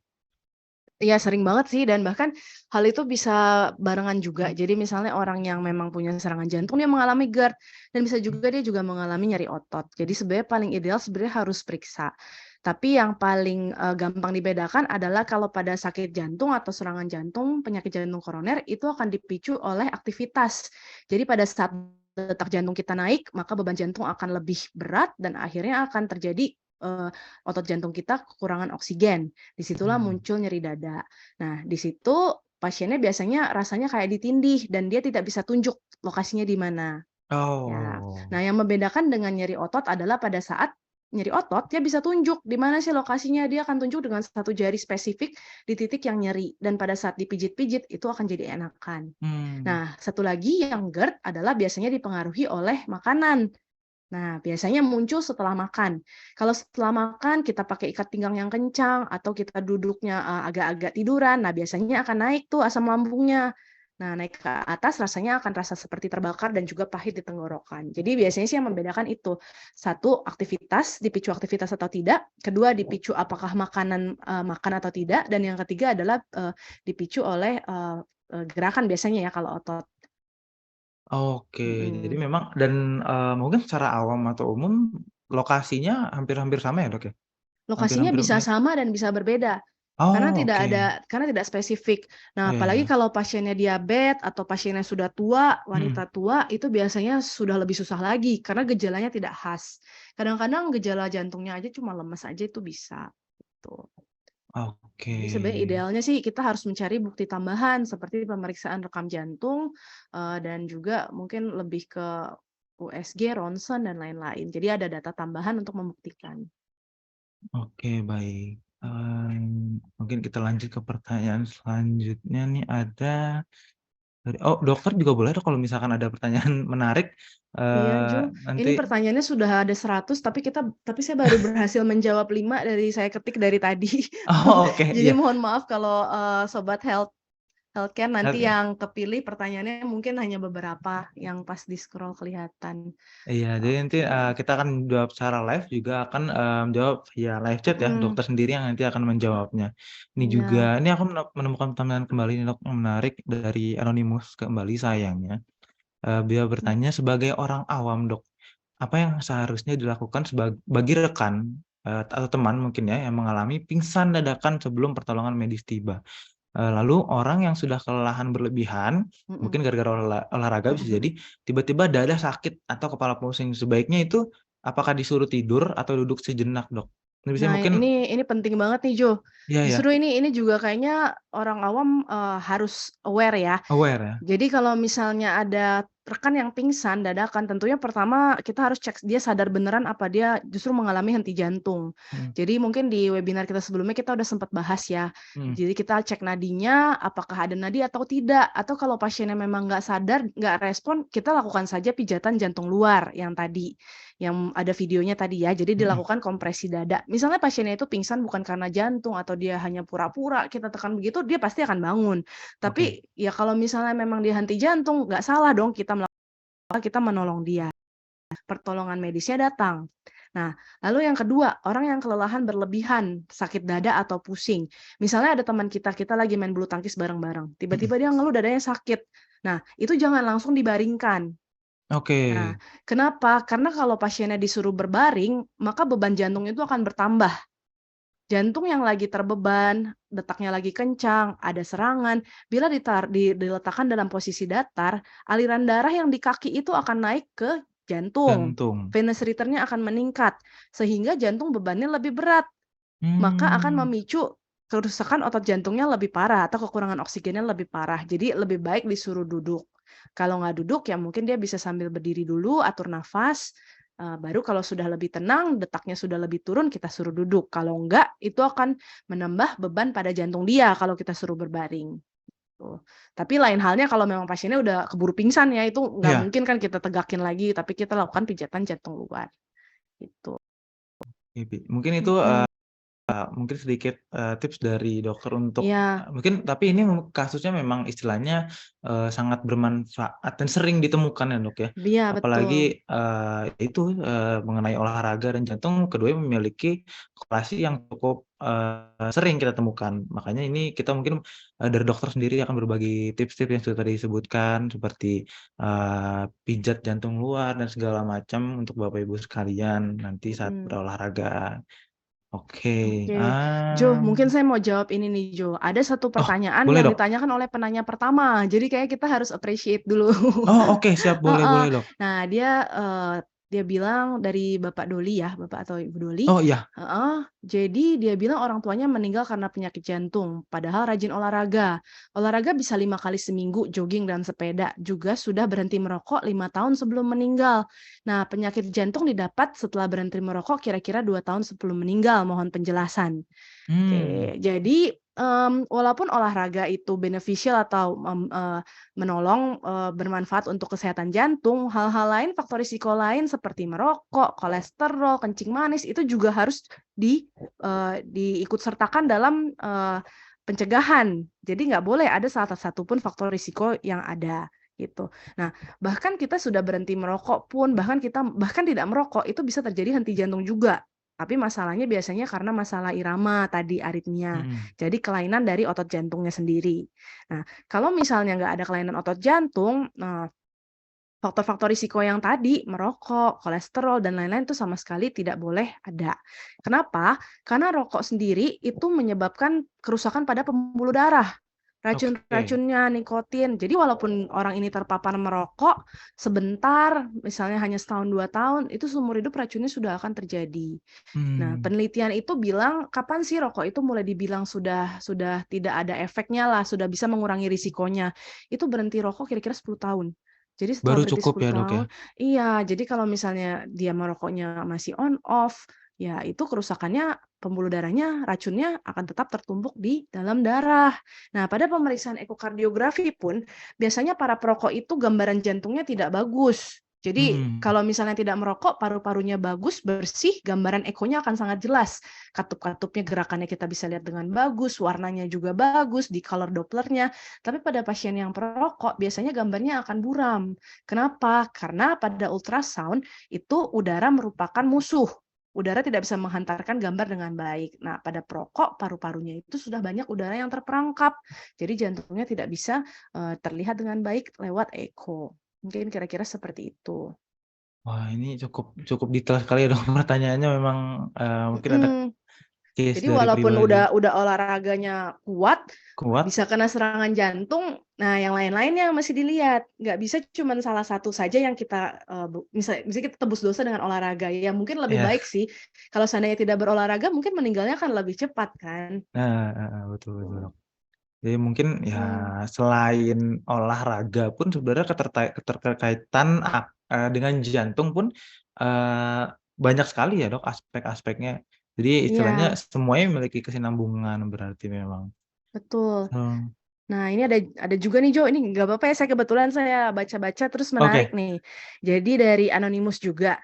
Iya, sering banget sih dan bahkan hal itu bisa barengan juga. Jadi misalnya orang yang memang punya serangan jantung dia mengalami GERD dan bisa juga dia juga mengalami nyeri otot. Jadi sebenarnya paling ideal sebenarnya harus periksa. Tapi yang paling, gampang dibedakan adalah kalau pada sakit jantung atau serangan jantung, penyakit jantung koroner itu akan dipicu oleh aktivitas. Jadi pada saat detak jantung kita naik, maka beban jantung akan lebih berat dan akhirnya akan terjadi, otot jantung kita kekurangan oksigen. Disitulah Mhm. muncul nyeri dada. Nah, di situ pasiennya biasanya rasanya kayak ditindih dan dia tidak bisa tunjuk lokasinya di mana. Ya. Nah, Oh. yang membedakan dengan nyeri otot adalah pada saat nyeri otot, dia bisa tunjuk di mana sih lokasinya. Dia akan tunjuk dengan satu jari spesifik di titik yang nyeri. Dan pada saat dipijit-pijit, itu akan jadi enakan. Mmm. Nah, satu lagi yang GERD adalah biasanya dipengaruhi oleh makanan. Nah, biasanya muncul setelah makan. Kalau setelah makan kita pakai ikat pinggang yang kencang atau kita duduknya, agak-agak tiduran, nah biasanya akan naik tuh asam lambungnya. Nah, naik ke atas rasanya akan rasa seperti terbakar dan juga pahit di tenggorokan. Jadi biasanya sih yang membedakan itu, satu aktivitas, dipicu aktivitas atau tidak, kedua dipicu apakah makanan, makan atau tidak, dan yang ketiga adalah, dipicu oleh, gerakan biasanya ya kalau otot. Oke, jadi Mhm. memang dan mungkin secara awam atau umum lokasinya hampir-hampir sama ya, Dok, ya? Lokasinya Hampir-hampir bisa sama dan bisa berbeda, oh, oke. karena tidak spesifik. Nah, Iya apalagi iya. kalau pasiennya diabetes atau pasiennya sudah tua, Mhm. wanita tua, itu biasanya sudah lebih susah lagi karena gejalanya tidak khas. Kadang-kadang gejala jantungnya aja cuma lemes aja itu bisa, gitu. Oke. Jadi sebenarnya idealnya sih kita harus mencari bukti tambahan seperti pemeriksaan rekam jantung, dan juga mungkin lebih ke USG, ronsen, dan lain-lain. Jadi ada data tambahan untuk membuktikan. Oke, baik. Mungkin kita lanjut ke pertanyaan selanjutnya nih ada dokter juga boleh Dok, kalau misalkan ada pertanyaan menarik, Iya, Jo. nanti Ini pertanyaannya sudah ada 100, tapi saya baru berhasil menjawab 5 dari saya ketik dari tadi. oh, oke, Jadi iya. mohon maaf kalau, sobat Healthcare nanti Health yang kepilih pertanyaannya mungkin hanya beberapa yang pas di-scroll kelihatan. iya, jadi nanti, Oke. kita akan jawab secara live juga akan, jawab via live chat ya, Mhm, dokter sendiri yang nanti akan menjawabnya. iya, Ini aku menemukan pertanyaan kembali nih Dok, yang menarik dari anonimus kembali sayangnya. Beliau mhm. bertanya, "Sebagai orang awam Dok, apa yang seharusnya dilakukan bagi rekan, atau teman mungkin ya, yang mengalami pingsan dadakan sebelum pertolongan medis tiba?" Lalu orang yang sudah kelelahan berlebihan, Mhm, mungkin gara-gara olahraga mhm bisa mhm. jadi, tiba-tiba dada sakit atau kepala pusing. Sebaiknya itu apakah disuruh tidur atau duduk sejenak, Dok? Ini biasanya Nah, mungkin ini penting banget nih, Jo. iya ya, Justru ini juga kayaknya orang awam, harus aware ya. aware ya? Jadi kalau misalnya ada rekan yang pingsan dadakan, tentunya pertama kita harus cek dia sadar beneran apa dia justru mengalami henti jantung. Mhm Jadi mungkin di webinar kita sebelumnya kita udah sempat bahas ya. mhm, Jadi kita cek nadinya, apakah ada nadi atau tidak. Atau kalau pasiennya memang nggak sadar, nggak respon, kita lakukan saja pijatan jantung luar yang tadi, yang ada videonya tadi ya. Jadi mhm, dilakukan kompresi dada. Misalnya pasiennya itu pingsan bukan karena jantung atau dia hanya pura-pura kita tekan begitu, dia pasti akan bangun. oke Tapi, ya kalau misalnya memang dia henti jantung, nggak salah dong kita menolong dia. Pertolongan medisnya datang. Nah, lalu yang kedua, orang yang kelelahan berlebihan, sakit dada atau pusing. Misalnya ada teman kita, kita lagi main bulu tangkis bareng-bareng, mhm, tiba-tiba dia ngeluh dadanya sakit. Nah, itu jangan langsung dibaringkan. oke, Nah, kenapa? Karena kalau pasiennya disuruh berbaring, maka beban jantung itu akan bertambah. Jantung yang lagi terbeban, detaknya lagi kencang, ada serangan, bila diletakkan dalam posisi datar, aliran darah yang di kaki itu akan naik ke jantung. jantung. Venous return-nya akan meningkat, sehingga jantung bebannya lebih berat, maka akan Mmm, memicu kerusakan otot jantungnya lebih parah atau kekurangan oksigennya lebih parah. Jadi lebih baik disuruh duduk. Kalau nggak duduk ya mungkin dia bisa sambil berdiri dulu, atur nafas, baru kalau sudah lebih tenang, detaknya sudah lebih turun, kita suruh duduk. Kalau enggak, itu akan menambah beban pada jantung dia kalau kita suruh berbaring, tuh. Tapi lain halnya kalau memang pasiennya udah keburu pingsan ya, itu nggak iya, mungkin kan kita tegakin lagi, tapi kita lakukan pijatan jantung luar, gitu. mungkin itu, Mhm, mungkin sedikit, tips dari dokter untuk iya, mungkin tapi ini kasusnya memang istilahnya, sangat bermanfaat dan sering ditemukan ya, Dok, ya. iya betul. Apalagi, mengenai olahraga dan jantung keduanya memiliki korelasi yang cukup, sering kita temukan. Makanya ini kita mungkin, dari dokter sendiri akan berbagi tips-tips yang sudah tadi disebutkan seperti, pijat jantung luar dan segala macam untuk Bapak Ibu sekalian nanti saat Mhm. berolahraga. Oke, Oke, Jo, mungkin saya mau jawab ini nih, Jo. Ada satu oh, pertanyaan boleh, yang Dok? ditanyakan oleh penanya pertama, jadi kayak kita harus appreciate dulu. Oh, oke, siap, boleh Heeh. boleh, Dok. Nah, dia bilang dari Bapak Doli ya, Bapak atau Ibu Doli Oh, iya, heeh, jadi dia bilang orang tuanya meninggal karena penyakit jantung, padahal rajin olahraga. Olahraga bisa 5 kali seminggu, jogging dan sepeda, juga sudah berhenti merokok 5 tahun sebelum meninggal. Nah, penyakit jantung didapat setelah berhenti merokok kira-kira 2 tahun sebelum meninggal, mohon penjelasan. mmm, Oke, jadi, walaupun olahraga itu beneficial atau menolong, bermanfaat untuk kesehatan jantung, hal-hal lain, faktor risiko lain seperti merokok, kolesterol, kencing manis, itu juga harus diikut sertakan dalam, pencegahan. Jadi nggak boleh ada salah satu pun faktor risiko yang ada, gitu. Nah, bahkan kita sudah berhenti merokok pun, bahkan tidak merokok, itu bisa terjadi henti jantung juga. Tapi masalahnya biasanya karena masalah irama tadi, aritmia. mhm, Jadi kelainan dari otot jantungnya sendiri. Nah, kalau misalnya nggak ada kelainan otot jantung, faktor-faktor risiko yang tadi, merokok, kolesterol, dan lain-lain itu sama sekali tidak boleh ada. Kenapa? Karena rokok sendiri itu menyebabkan kerusakan pada pembuluh darah. oke, Racun-racunnya, nikotin. Jadi walaupun orang ini terpapar merokok sebentar, misalnya hanya setahun 2 tahun, itu seumur hidup racunnya sudah akan terjadi. Nah, mmm, penelitian itu bilang kapan sih rokok itu mulai dibilang sudah tidak ada efeknya lah, sudah bisa mengurangi risikonya. Itu berhenti rokok kira-kira 10 tahun. Jadi setelah baru berhenti cukup 10 ya, Dok, ya? tahun iya, jadi kalau misalnya dia merokoknya masih on off, ya itu kerusakannya pembuluh darahnya, racunnya akan tetap tertumpuk di dalam darah. Nah, pada pemeriksaan ekokardiografi pun biasanya para perokok itu gambaran jantungnya tidak bagus. Jadi Hmm. kalau misalnya tidak merokok, paru-parunya bagus, bersih, gambaran ekonya akan sangat jelas. Katup-katupnya gerakannya kita bisa lihat dengan bagus, warnanya juga bagus di color Dopplernya. Tapi pada pasien yang perokok biasanya gambarnya akan buram. Kenapa? Karena pada ultrasound itu udara merupakan musuh. Udara tidak bisa menghantarkan gambar dengan baik. Nah, pada perokok paru-parunya itu sudah banyak udara yang terperangkap. Jadi jantungnya tidak bisa terlihat dengan baik lewat eko. Mungkin kira-kira seperti itu. Wah, ini cukup cukup detail sekali ya dok. Pertanyaannya memang mungkin ada Mhm. case Jadi dari walaupun pribadi udah olahraganya kuat, kuat. bisa kena serangan jantung, nah yang lain-lainnya masih dilihat. Nggak bisa cuman salah satu saja yang kita, misalnya kita tebus dosa dengan olahraga, ya mungkin lebih Ya. baik sih, kalau seandainya tidak berolahraga mungkin meninggalnya akan lebih cepat kan. Nah, betul betul Tuh. dok. Jadi mungkin ya Mhm. selain olahraga pun sebenarnya keterkaitan dengan jantung pun eh, banyak sekali ya dok aspek-aspeknya. Jadi istilahnya Iya, semuanya memiliki kesinambungan berarti memang. betul. Hmm. Nah, ini ada juga nih Jo, ini nggak apa-apa ya, saya baca-baca terus menarik Oke. nih. Jadi dari Anonymous juga,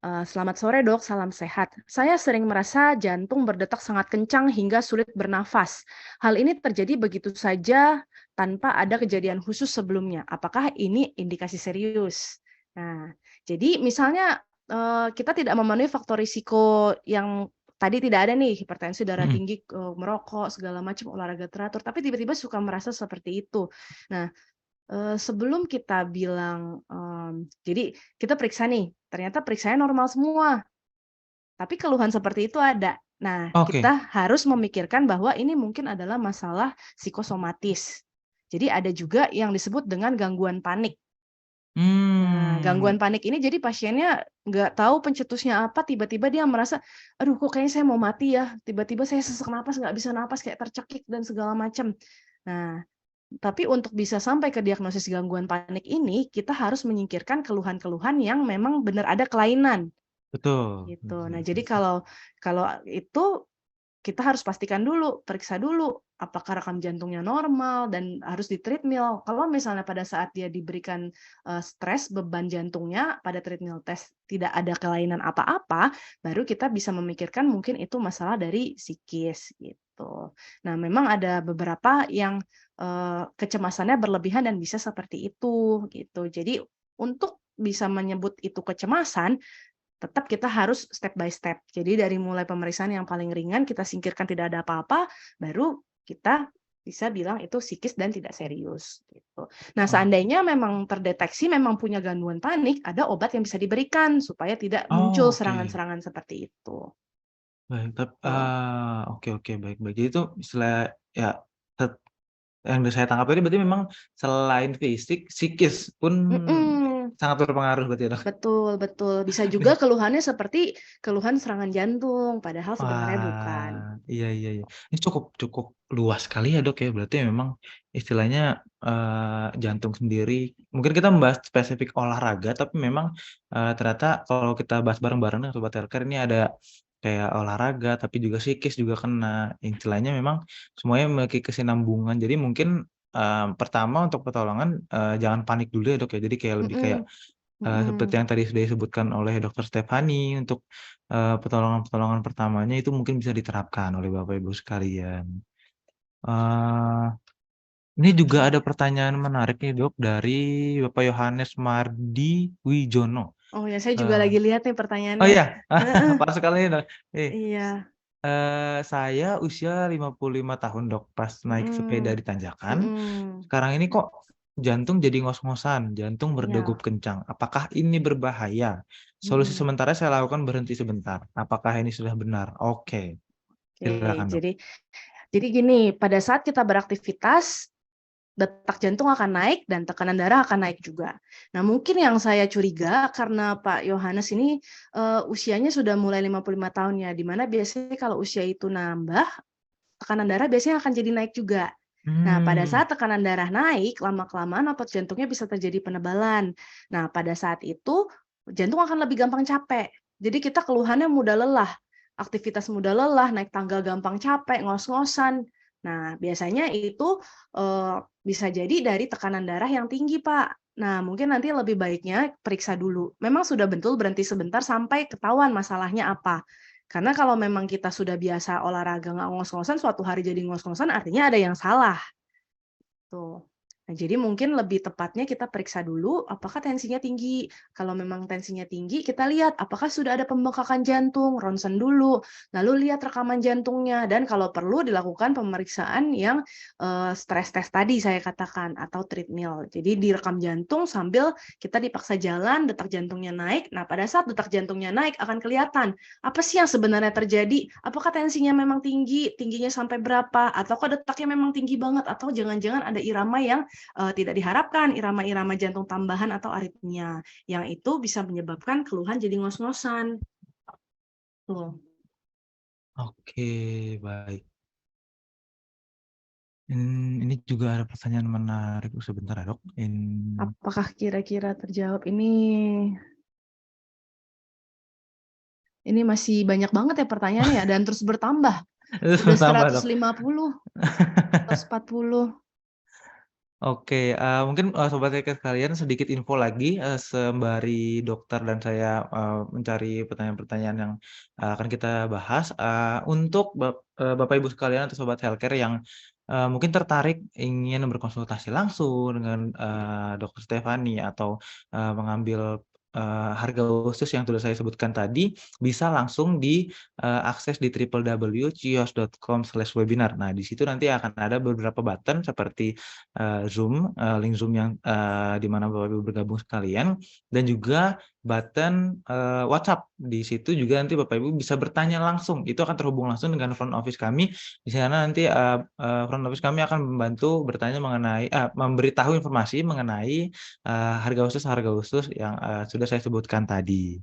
"Selamat sore Dok, salam sehat. Saya sering merasa jantung berdetak sangat kencang hingga sulit bernafas. Hal ini terjadi begitu saja tanpa ada kejadian khusus sebelumnya. Apakah ini indikasi serius?" Nah, jadi misalnya, kita tidak memenuhi faktor risiko yang tadi tidak ada nih, hipertensi, darah Mm-mm. tinggi, merokok, segala macam, olahraga teratur, tapi tiba-tiba suka merasa seperti itu. Nah, sebelum kita bilang, jadi kita periksa nih, ternyata periksanya normal semua, tapi keluhan seperti itu ada. Nah, Oke. kita harus memikirkan bahwa ini mungkin adalah masalah psikosomatis. Jadi ada juga yang disebut dengan gangguan panik. Nah, Hmm. gangguan panik ini jadi pasiennya nggak tahu pencetusnya apa, tiba-tiba dia merasa, "Aduh kok kayaknya saya mau mati ya, tiba-tiba saya sesak napas, nggak bisa napas, kayak tercekik dan segala macam." Nah, tapi untuk bisa sampai ke diagnosis gangguan panik ini, kita harus menyingkirkan keluhan-keluhan yang memang benar ada kelainan, Betul. gitu. Nah, jadi kalau kalau itu kita harus pastikan dulu, periksa dulu apakah rekam jantungnya normal dan harus di-treadmill. Kalau misalnya pada saat dia diberikan, stres, beban jantungnya pada treadmill test tidak ada kelainan apa-apa, baru kita bisa memikirkan mungkin itu masalah dari psikis, gitu. Nah, memang ada beberapa yang, kecemasannya berlebihan dan bisa seperti itu, gitu. Jadi untuk bisa menyebut itu kecemasan, tetap kita harus step by step. Jadi dari mulai pemeriksaan yang paling ringan, kita singkirkan tidak ada apa-apa, baru kita bisa bilang itu psikis dan tidak serius, gitu. Nah, Oh, seandainya memang terdeteksi memang punya gangguan panik, ada obat yang bisa diberikan supaya tidak muncul oh, oke. serangan-serangan seperti itu. Baik, Tuh. oke oke baik baik. Jadi itu istilah ya tet- yang saya tangkap tadi berarti memang selain fisik, psikis pun Mhm. sangat berpengaruh berarti ya dok. Betul betul. Bisa juga keluhannya seperti keluhan serangan jantung, padahal sebenarnya bukan. Wah, iya iya iya. Ini cukup cukup luas sekali ya dok ya. Berarti memang istilahnya jantung sendiri. Mungkin kita membahas spesifik olahraga, tapi memang ternyata kalau kita bahas bareng-bareng dengan Sobat Healthcare ini ada kayak olahraga, tapi juga psikis juga kena. Istilahnya memang semuanya memiliki kesinambungan. Jadi mungkin pertama untuk pertolongan jangan panik dulu ya dok ya. Jadi kayak lebih kayak Mhm seperti mhm. yang tadi sudah disebutkan oleh Dokter Stefani untuk pertolongan-pertolongan pertamanya itu mungkin bisa diterapkan oleh Bapak Ibu sekalian. Eee, ini juga ada pertanyaan menarik nih Dok dari Bapak Yohanes Mardi Wijono. Oh ya, saya juga Eee, lagi lihat nih oh pertanyaannya. iya? Heeh, Pas sekali nih Dok. iya, Saya usia 55 tahun Dok, pas naik sepeda mhm, di tanjakan, mhm, sekarang ini kok jantung jadi ngos-ngosan, jantung berdegup iya, kencang. Apakah ini berbahaya? Solusi mhm, sementara saya lakukan berhenti sebentar. Apakah ini sudah benar? Oke, oke. silakan Dok. Jadi gini, pada saat kita beraktivitas, detak jantung akan naik dan tekanan darah akan naik juga. Nah, mungkin yang saya curiga karena Pak Yohanes ini, usianya sudah mulai 55 tahun ya, di mana biasanya kalau usia itu nambah, tekanan darah biasanya akan jadi naik juga. Nah, pada Hmm, saat tekanan darah naik, lama-kelamaan otot jantungnya bisa terjadi penebalan. Nah, pada saat itu jantung akan lebih gampang capek. Jadi kita keluhannya mudah lelah, aktivitas mudah lelah, naik tangga gampang capek, ngos-ngosan. Nah, biasanya itu bisa jadi dari tekanan darah yang tinggi, Pak. Nah, mungkin nanti lebih baiknya periksa dulu. Memang sudah betul berhenti sebentar sampai ketahuan masalahnya apa. Karena kalau memang kita sudah biasa olahraga nggak ngos-ngosan, suatu hari jadi ngos-ngosan artinya ada yang salah. Tuh. Nah, jadi mungkin lebih tepatnya kita periksa dulu apakah tensinya tinggi. Kalau memang tensinya tinggi, kita lihat apakah sudah ada pembengkakan jantung, ronsen dulu, lalu lihat rekaman jantungnya, dan kalau perlu dilakukan pemeriksaan yang stres test tadi saya katakan, atau treadmill. Jadi direkam jantung sambil kita dipaksa jalan, detak jantungnya naik. Nah, pada saat detak jantungnya naik akan kelihatan apa sih yang sebenarnya terjadi? Apakah tensinya memang tinggi, tingginya sampai berapa? Ataukah detaknya memang tinggi banget? Atau jangan-jangan ada irama yang tidak diharapkan, irama-irama jantung tambahan atau aritmia, yang itu bisa menyebabkan keluhan jadi ngos-ngosan. Tuh. Oke, baik. Ini juga ada pertanyaan menarik, sebentar ya, Dok. Apakah kira-kira terjawab ini masih banyak banget ya pertanyaannya ya, dan terus bertambah. Udah Tambah, Dok. 150, 140. Oke, mungkin, Sobat Hacker sekalian sedikit info lagi, sembari dokter dan saya, mencari pertanyaan-pertanyaan yang, akan kita bahas, untuk Bapak Ibu sekalian atau Sobat Healthcare yang, mungkin tertarik ingin berkonsultasi langsung dengan, Dokter Stefani atau, mengambil, harga khusus yang sudah saya sebutkan tadi, bisa langsung akses di www.cios.com/webinar. Nah, di situ nanti akan ada beberapa button seperti Zoom, link Zoom yang, di mana Bapak Ibu bergabung sekalian, dan juga button, WhatsApp. Di situ juga nanti Bapak Ibu bisa bertanya langsung, itu akan terhubung langsung dengan front office kami. Di sana nanti, front office kami akan membantu bertanya mengenai memberitahu informasi mengenai, harga khusus yang, sudah saya sebutkan tadi.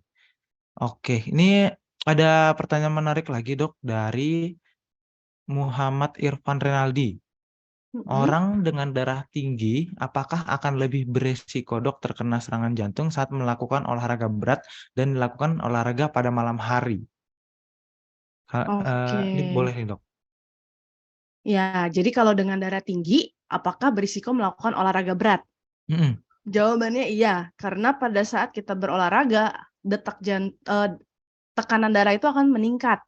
Oke, ini ada pertanyaan menarik lagi, Dok, dari Muhammad Irfan Renaldi. Mhm. Orang dengan darah tinggi, apakah akan lebih beresiko, Dok, terkena serangan jantung saat melakukan olahraga berat dan dilakukan olahraga pada malam hari? Oke. Ini boleh nih, Dok. Ya, jadi kalau dengan darah tinggi, apakah berisiko melakukan olahraga berat? Mhm, Jawabannya iya, karena pada saat kita berolahraga, tekanan darah itu akan meningkat.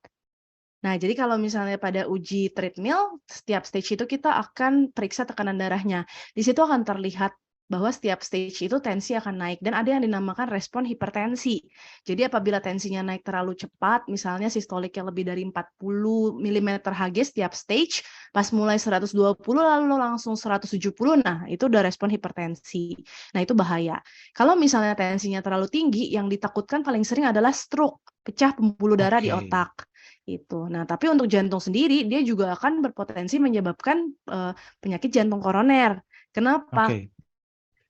Nah, jadi kalau misalnya pada uji treadmill, setiap stage itu kita akan periksa tekanan darahnya. Di situ akan terlihat bahwa setiap stage itu tensi akan naik dan ada yang dinamakan respon hipertensi. Jadi apabila tensinya naik terlalu cepat, misalnya sistoliknya lebih dari 40 mm Hg setiap stage, pas mulai 120 lalu langsung 170, nah itu udah respon hipertensi. Nah, itu bahaya. Kalau misalnya tensinya terlalu tinggi, yang ditakutkan paling sering adalah stroke, pecah pembuluh darah di oke otak. Itu. Nah, tapi untuk jantung sendiri, dia juga akan berpotensi menyebabkan, penyakit jantung koroner. Kenapa? oke,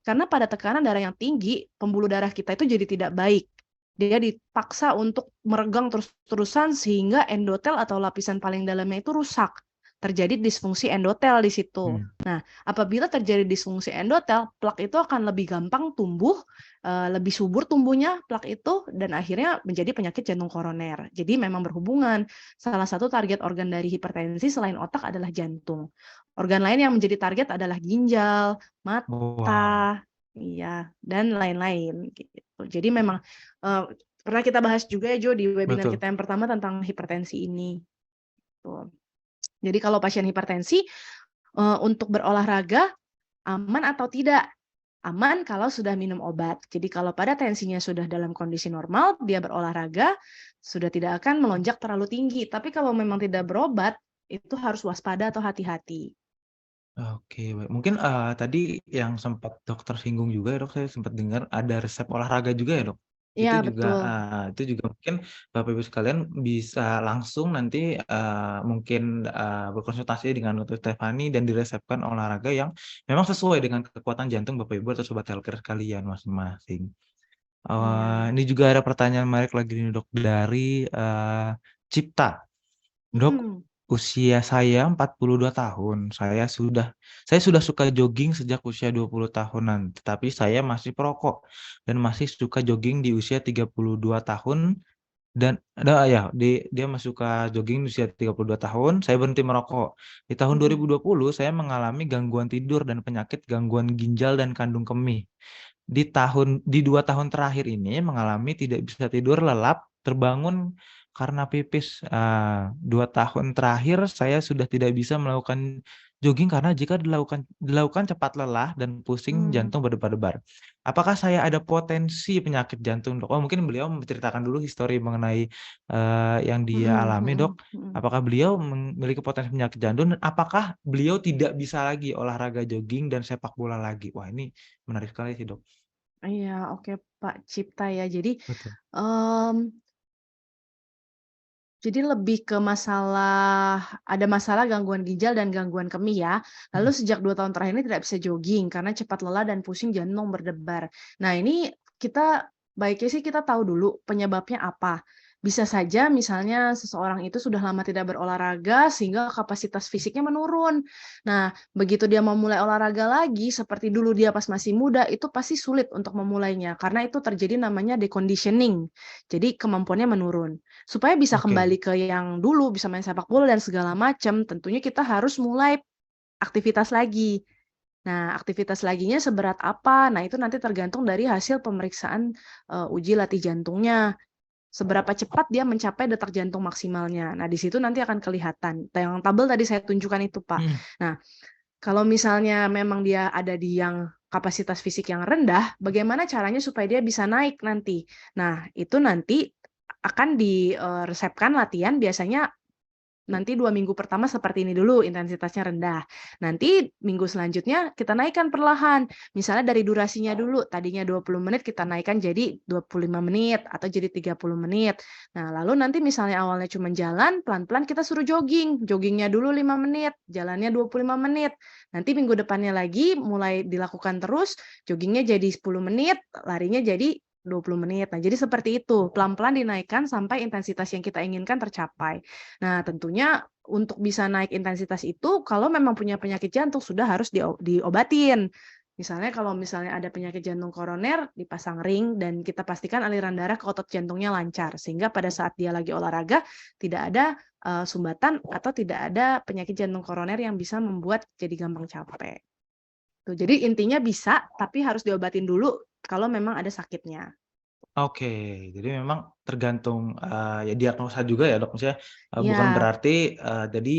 Karena pada tekanan darah yang tinggi, pembuluh darah kita itu jadi tidak baik. Dia dipaksa untuk meregang terus-terusan sehingga endotel atau lapisan paling dalamnya itu rusak. Terjadi disfungsi endotel di situ. mmm, Nah, apabila terjadi disfungsi endotel, plak itu akan lebih gampang tumbuh, lebih subur tumbuhnya plak itu, dan akhirnya menjadi penyakit jantung koroner. Jadi memang berhubungan. Salah satu target organ dari hipertensi selain otak adalah jantung. Organ lain yang menjadi target adalah ginjal, wow, mata, iya, dan lain-lain gitu. Jadi memang, pernah kita bahas juga ya Jo di webinar betul, kita yang pertama tentang hipertensi ini, tuh. Jadi kalau pasien hipertensi, untuk berolahraga aman atau tidak? Aman kalau sudah minum obat. Jadi kalau pada tensinya sudah dalam kondisi normal, dia berolahraga, sudah tidak akan melonjak terlalu tinggi. Tapi kalau memang tidak berobat, itu harus waspada atau hati-hati. oke, baik. Mungkin, tadi yang sempat dokter singgung juga ya, Dok, saya sempat dengar ada resep olahraga juga ya, Dok? Iya, betul. Itu juga mungkin Bapak Ibu sekalian bisa langsung nanti, mungkin, berkonsultasi dengan Dokter Stefani dan diresepkan olahraga yang memang sesuai dengan kekuatan jantung Bapak Ibu atau sobat healthcare sekalian masing-masing. Iya. Ini juga ada pertanyaan menarik lagi nih, Dok, dari, Cipta. Dok, Mhm. usia saya 42 tahun. Saya sudah suka jogging sejak usia 20 tahunan, tetapi saya masih perokok dan masih suka jogging di usia 32 tahun. Ya, dia masuk ke jogging di usia 32 tahun, saya berhenti merokok. Di tahun Mhm. 2020 saya mengalami gangguan tidur dan penyakit gangguan ginjal dan kandung kemih. Di 2 tahun terakhir ini mengalami tidak bisa tidur lelap, terbangun karena pipis. 2 tahun terakhir saya sudah tidak bisa melakukan jogging karena jika dilakukan cepat lelah dan pusing Mmm, jantung berdebar-debar. Apakah saya ada potensi penyakit jantung, Dok? Oh, mungkin beliau menceritakan dulu histori mengenai yang dia mhm alami, mhm Dok. mhm. Apakah beliau memiliki potensi penyakit jantung dan apakah beliau tidak bisa lagi olahraga jogging dan sepak bola lagi? Wah, ini menarik sekali sih, Dok. Iya, oke, Pak Cipta ya. Jadi, Betul. mmm Jadi lebih ke masalah ada masalah gangguan ginjal dan gangguan kemih ya. Mhm. Lalu sejak 2 tahun terakhir ini tidak bisa jogging karena cepat lelah dan pusing jantung berdebar. Nah ini baiknya sih kita tahu dulu penyebabnya apa. Bisa saja misalnya seseorang itu sudah lama tidak berolahraga sehingga kapasitas fisiknya menurun. Nah, begitu dia mau mulai olahraga lagi seperti dulu dia pas masih muda, itu pasti sulit untuk memulainya karena itu terjadi namanya deconditioning. Jadi kemampuannya menurun. Supaya bisa Oke. kembali ke yang dulu, bisa main sepak bola dan segala macam, tentunya kita harus mulai aktivitas lagi. Nah, aktivitas laginya seberat apa? Nah, itu nanti tergantung dari hasil pemeriksaan, uji latih jantungnya. Seberapa cepat dia mencapai detak jantung maksimalnya. Nah, di situ nanti akan kelihatan. Yang tabel tadi saya tunjukkan itu, Pak. Mhm. Nah, kalau misalnya memang dia ada di yang kapasitas fisik yang rendah, bagaimana caranya supaya dia bisa naik nanti? Nah, itu nanti akan resepkan latihan biasanya nanti 2 minggu pertama seperti ini dulu, intensitasnya rendah. Nanti minggu selanjutnya kita naikkan perlahan. Misalnya dari durasinya dulu, tadinya 20 menit kita naikkan jadi 25 menit atau jadi 30 menit. Nah, lalu nanti misalnya awalnya cuma jalan, pelan-pelan kita suruh jogging. Joggingnya dulu 5 menit, jalannya 25 menit. Nanti minggu depannya lagi mulai dilakukan terus, joggingnya jadi 10 menit, larinya jadi 20 menit. Nah, jadi seperti itu, pelan-pelan dinaikkan sampai intensitas yang kita inginkan tercapai. Nah, tentunya untuk bisa naik intensitas itu kalau memang punya penyakit jantung sudah harus diobatin. Misalnya kalau misalnya ada penyakit jantung koroner, dipasang ring dan kita pastikan aliran darah ke otot jantungnya lancar sehingga pada saat dia lagi olahraga tidak ada, sumbatan atau tidak ada penyakit jantung koroner yang bisa membuat jadi gampang capek. Tuh, jadi intinya bisa, tapi harus diobatin dulu kalau memang ada sakitnya. Oke, jadi memang tergantung, ya diagnosa juga ya, Dok, maksudnya, bukan Iya, berarti, jadi,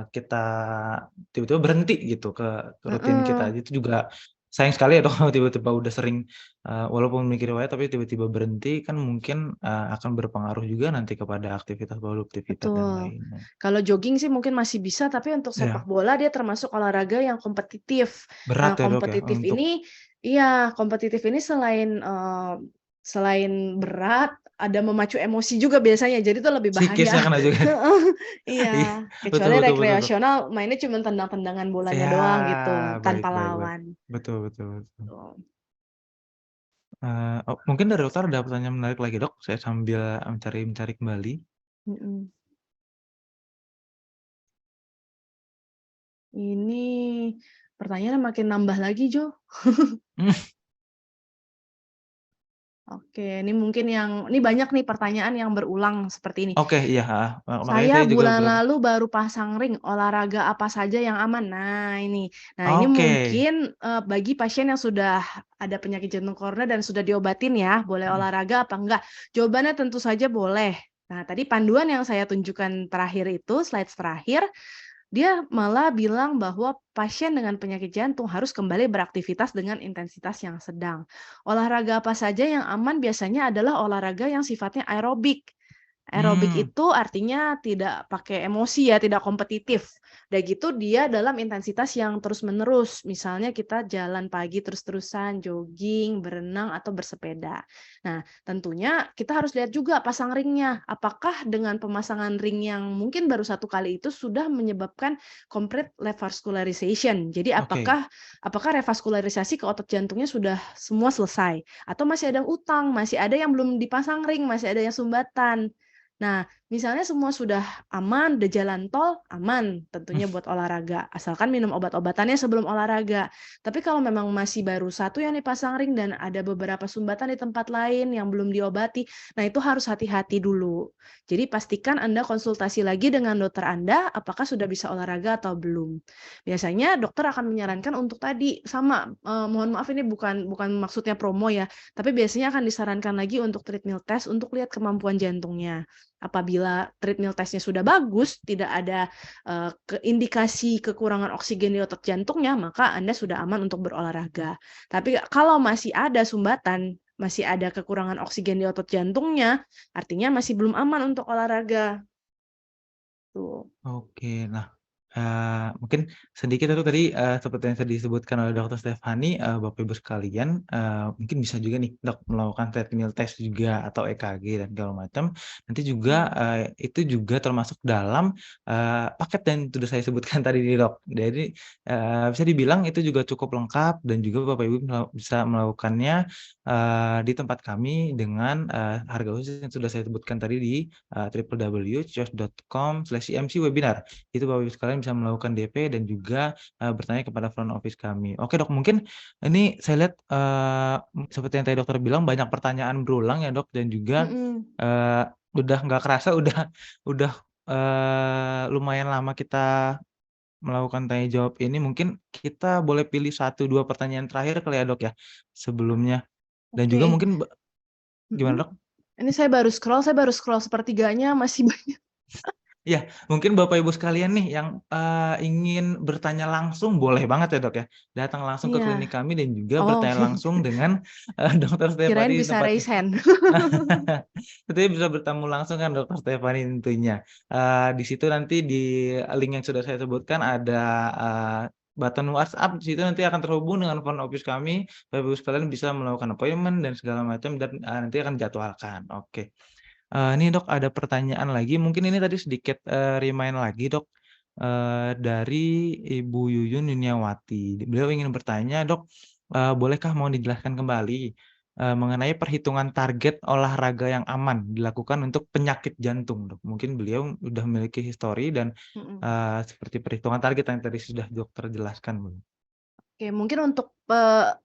kita tiba-tiba berhenti gitu ke rutin kita, heeh. itu juga sayang sekali ya, Dok, kalau tiba-tiba udah sering, walaupun memiliki riwayat tapi tiba-tiba berhenti kan mungkin, akan berpengaruh juga nanti kepada aktivitas produktivitas dan Betul. lainnya. Kalau jogging sih mungkin masih bisa, tapi untuk sepak Iya, bola dia termasuk olahraga yang kompetitif. berat Nah, ya, Dok, ya, untuk kompetitif ini selain berat, ada memacu emosi juga biasanya, jadi itu lebih bahaya. psikisnya kena juga. Heeh, Iya, iya. betul Kecuali betul betul, Dok. rekreasional, mainnya cuma tendang-tendangan bolanya Ya, doang gitu, baik tanpa baik baik. lawan. Betul betul betul. Tuh. Oh, mungkin dari dokter ada pertanyaan menarik lagi, Dok? Saya sambil mencari-mencari kembali. Mhm. Ini pertanyaannya makin nambah lagi, Jo. Oke, ini banyak nih pertanyaan yang berulang seperti ini. Oke, iya, heeh, makanya Saya saya juga bulan belum lalu baru pasang ring, olahraga apa saja yang aman? Nah ini. Nah ini oke, mungkin, bagi pasien yang sudah ada penyakit jantung koroner dan sudah diobatin ya, boleh mhm, olahraga apa enggak? Jawabannya tentu saja boleh. Nah tadi panduan yang saya tunjukkan terakhir itu, slides terakhir, dia malah bilang bahwa pasien dengan penyakit jantung harus kembali beraktivitas dengan intensitas yang sedang. Olahraga apa saja yang aman biasanya adalah olahraga yang sifatnya aerobik. Aerobik mmm, itu artinya tidak pakai emosi ya, tidak kompetitif. Udah gitu dia dalam intensitas yang terus-menerus. Misalnya kita jalan pagi terus-terusan, jogging, berenang, atau bersepeda. Nah, tentunya kita harus lihat juga pasang ringnya. Apakah dengan pemasangan ring yang mungkin baru 1 kali itu sudah menyebabkan complete revascularization. Jadi oke, apakah revaskularisasi ke otot jantungnya sudah semua selesai? Atau masih ada utang, masih ada yang belum dipasang ring, masih ada yang sumbatan. Nah, Misalnya semua sudah aman, udah jalan tol, aman tentunya buat olahraga, asalkan minum obat-obatannya sebelum olahraga. Tapi kalau memang masih baru satu yang dipasang ring dan ada beberapa sumbatan di tempat lain yang belum diobati, nah itu harus hati-hati dulu. Jadi pastikan Anda konsultasi lagi dengan dokter Anda, apakah sudah bisa olahraga atau belum. Biasanya dokter akan menyarankan untuk tadi, sama, mohon maaf ini bukan maksudnya promo ya, tapi biasanya akan disarankan lagi untuk treadmill test untuk lihat kemampuan jantungnya. Apabila treadmill testnya sudah bagus, tidak ada indikasi kekurangan oksigen di otot jantungnya, maka Anda sudah aman untuk berolahraga. Tapi kalau masih ada sumbatan, masih ada kekurangan oksigen di otot jantungnya, artinya masih belum aman untuk olahraga. Tuh. Oke, nah, mungkin sedikit itu tadi, seperti yang tadi disebutkan oleh Dokter Stefani, Bapak Ibu sekalian, mungkin bisa juga nih Dok melakukan treadmill test juga atau EKG dan segala macam. Nanti juga, itu juga termasuk dalam, paket yang sudah saya sebutkan tadi nih Dok. Jadi, bisa dibilang itu juga cukup lengkap dan juga Bapak Ibu bisa melakukannya, di tempat kami dengan, harga khusus yang sudah saya sebutkan tadi di www.cios.com/imc webinar. Itu Bapak Ibu sekalian bisa melakukan DP dan juga, bertanya kepada front office kami. Oke Dok, mungkin ini saya lihat, seperti yang tadi dokter bilang banyak pertanyaan berulang ya Dok, dan juga, Mhm. udah nggak kerasa udah, lumayan lama kita melakukan tanya jawab ini. Mungkin kita boleh pilih satu 2 pertanyaan terakhir kali ya Dok ya, sebelumnya. Dan juga Oke. mungkin Mhm. gimana Dok? Ini saya baru scroll sepertiganya masih banyak. Iya, mungkin Bapak Ibu sekalian nih yang, ingin bertanya langsung boleh banget ya, Dok, ya. Datang langsung ke klinik Iya. kami dan juga Oh, bertanya langsung dengan, Dokter kirain Stefani di bisa tempatnya. raise hand. Tentunya bisa bertemu langsung kan Dokter Stefani tentunya. Di situ nanti di link yang sudah saya sebutkan ada, button WhatsApp, di situ nanti akan terhubung dengan front office kami, Bapak Ibu sekalian bisa melakukan appointment dan segala macam dan, nanti akan dijadwalkan. Oke. Ini Dok ada pertanyaan lagi, mungkin ini tadi sedikit, remind lagi Dok, dari Ibu Yuyun Yuniawati. Beliau ingin bertanya, "Dok, bolehkah mohon dijelaskan kembali, mengenai perhitungan target olahraga yang aman dilakukan untuk penyakit jantung, Dok?" Mungkin beliau sudah memiliki histori dan, Mhm. seperti perhitungan target yang tadi sudah dokter jelaskan, Bu. Oke, mungkin untuk,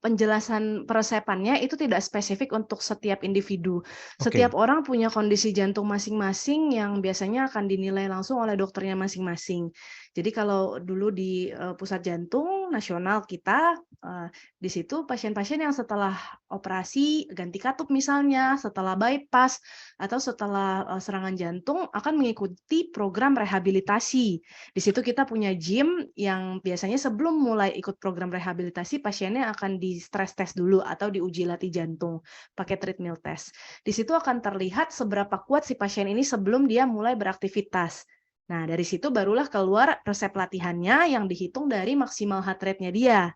penjelasan peresepannya itu tidak spesifik untuk setiap individu. Oke. Setiap orang punya kondisi jantung masing-masing yang biasanya akan dinilai langsung oleh dokternya masing-masing. Jadi kalau dulu di, pusat jantung nasional kita, di situ pasien-pasien yang setelah operasi ganti katup misalnya, setelah bypass, atau setelah, serangan jantung akan mengikuti program rehabilitasi. Di situ kita punya gym yang biasanya sebelum mulai ikut program rehabilitasi, pasiennya akan di stress test dulu atau diuji latih jantung pakai treadmill test. Di situ akan terlihat seberapa kuat si pasien ini sebelum dia mulai beraktivitas. Nah, dari situ barulah keluar resep latihannya yang dihitung dari maksimal heart rate-nya dia,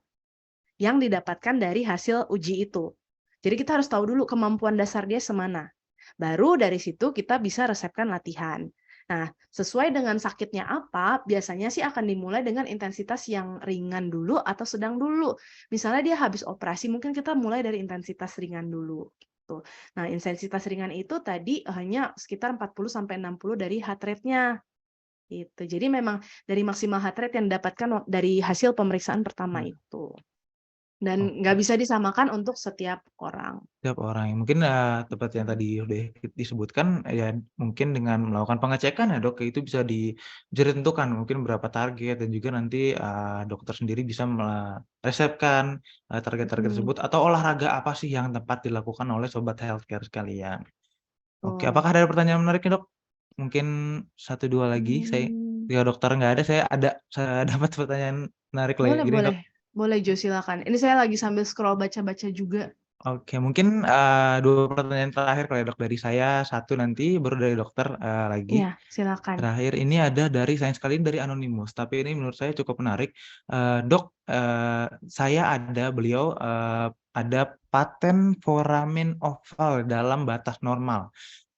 yang didapatkan dari hasil uji itu. Jadi kita harus tahu dulu kemampuan dasar dia semana. Baru dari situ kita bisa resepkan latihan. Nah, sesuai dengan sakitnya apa, biasanya sih akan dimulai dengan intensitas yang ringan dulu atau sedang dulu. Misalnya dia habis operasi, mungkin kita mulai dari intensitas ringan dulu. Gitu. Nah, intensitas ringan itu tadi hanya sekitar 40 sampai 60 dari heart rate-nya. Gitu. Jadi memang dari maksimal heart rate yang didapatkan dari hasil pemeriksaan pertama Iya, itu. Dan nggak oke. bisa disamakan untuk setiap orang. Tiap orang ya mungkin, seperti yang Mhm. tadi udah disebutkan, ya mungkin dengan melakukan pengecekan ya Dok, itu bisa ditentukan mungkin berapa target dan juga nanti, dokter sendiri bisa meresepkan, target-target Mhm. tersebut atau olahraga apa sih yang tepat dilakukan oleh sobat healthcare sekalian. Oke, Betul. apakah ada pertanyaan menarik nih Dok? Mungkin satu 2 lagi Mmm. ketika dokter nggak ada, saya dapat pertanyaan menarik Boleh lagi nih Dok. boleh. Boleh Jo, silakan. Ini saya lagi sambil scroll baca-baca juga. Oke, mungkin, 2 pertanyaan terakhir kali ya, Dok, dari saya, 1 nanti baru dari dokter, lagi. Iya, silakan. Terakhir ini ada dari sayang sekali dari anonimus, tapi ini menurut saya cukup menarik. "Dok, saya ada beliau, ada paten foramen oval dalam batas normal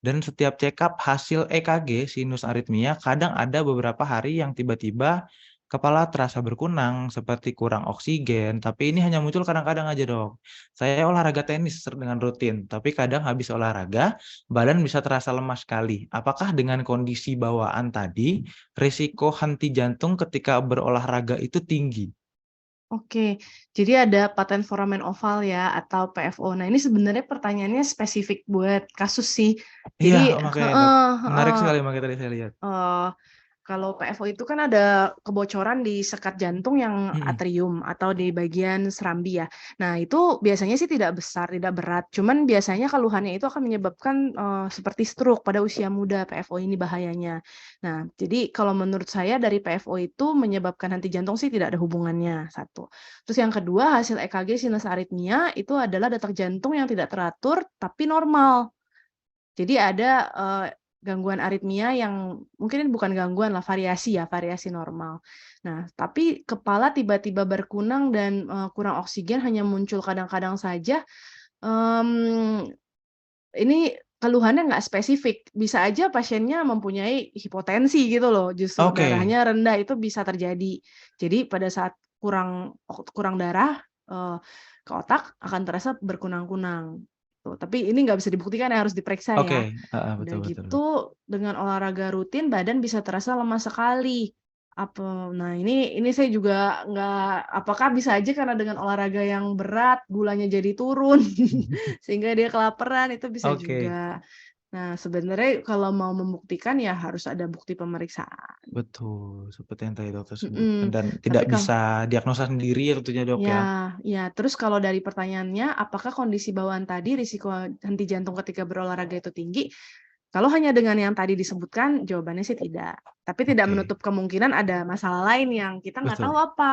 dan setiap check up hasil EKG sinus aritmia kadang ada beberapa hari yang tiba-tiba Kepala terasa berkunang, seperti kurang oksigen, tapi ini hanya muncul kadang-kadang aja, Dok. Saya olahraga tenis dengan rutin, tapi kadang habis olahraga, badan bisa terasa lemas sekali. Apakah dengan kondisi bawaan tadi, risiko henti jantung ketika berolahraga itu tinggi? Oke, jadi ada paten foramen oval ya atau PFO. Nah, ini sebenarnya pertanyaannya spesifik buat kasus sih. Iya, Jadi makanya, Dok. Menarik heeh, sekali makanya tadi saya lihat. eee, kalau PFO itu kan ada kebocoran di sekat jantung yang Mhm. atrium atau di bagian serambi ya. Nah, itu biasanya sih tidak besar, tidak berat, cuman biasanya keluhannya itu akan menyebabkan, seperti stroke pada usia muda, PFO ini bahayanya. Nah, jadi kalau menurut saya dari PFO itu menyebabkan henti jantung sih tidak ada hubungannya, satu. Terus yang kedua, hasil EKG sinus aritmia itu adalah detak jantung yang tidak teratur tapi normal. Jadi ada, gangguan aritmia yang mungkin ini bukan gangguan lah, variasi ya, variasi normal. Nah, tapi kepala tiba-tiba berkunang dan, kurang oksigen hanya muncul kadang-kadang saja, mmm, ini keluhannya nggak spesifik. Bisa aja pasiennya mempunyai hipotensi gitu loh, justru Oke, darahnya rendah, itu bisa terjadi. Jadi pada saat kurang darah, ke otak akan terasa berkunang-kunang, tuh. Tapi ini nggak bisa dibuktikan ya, harus diperiksa oke, ya. heeh, Udah betul betul. gitu, dengan olahraga rutin badan bisa terasa lemas sekali. Nah ini saya juga nggak apakah bisa aja karena dengan olahraga yang berat, gulanya jadi turun, sehingga dia kelaparan, itu bisa Oke, juga. Nah, sebenarnya kalau mau membuktikan ya harus ada bukti pemeriksaan. betul, seperti yang tadi dokter sebutkan Mhm, dan tidak tapi bisa diagnosa sendiri ya tentunya, Dok, ya? ya, terus kalau dari pertanyaannya, apakah kondisi bawaan tadi risiko henti jantung ketika berolahraga itu tinggi? Kalau hanya dengan yang tadi disebutkan, jawabannya sih tidak. Tapi tidak Oke, menutup kemungkinan ada masalah lain yang kita nggak tahu betul. apa,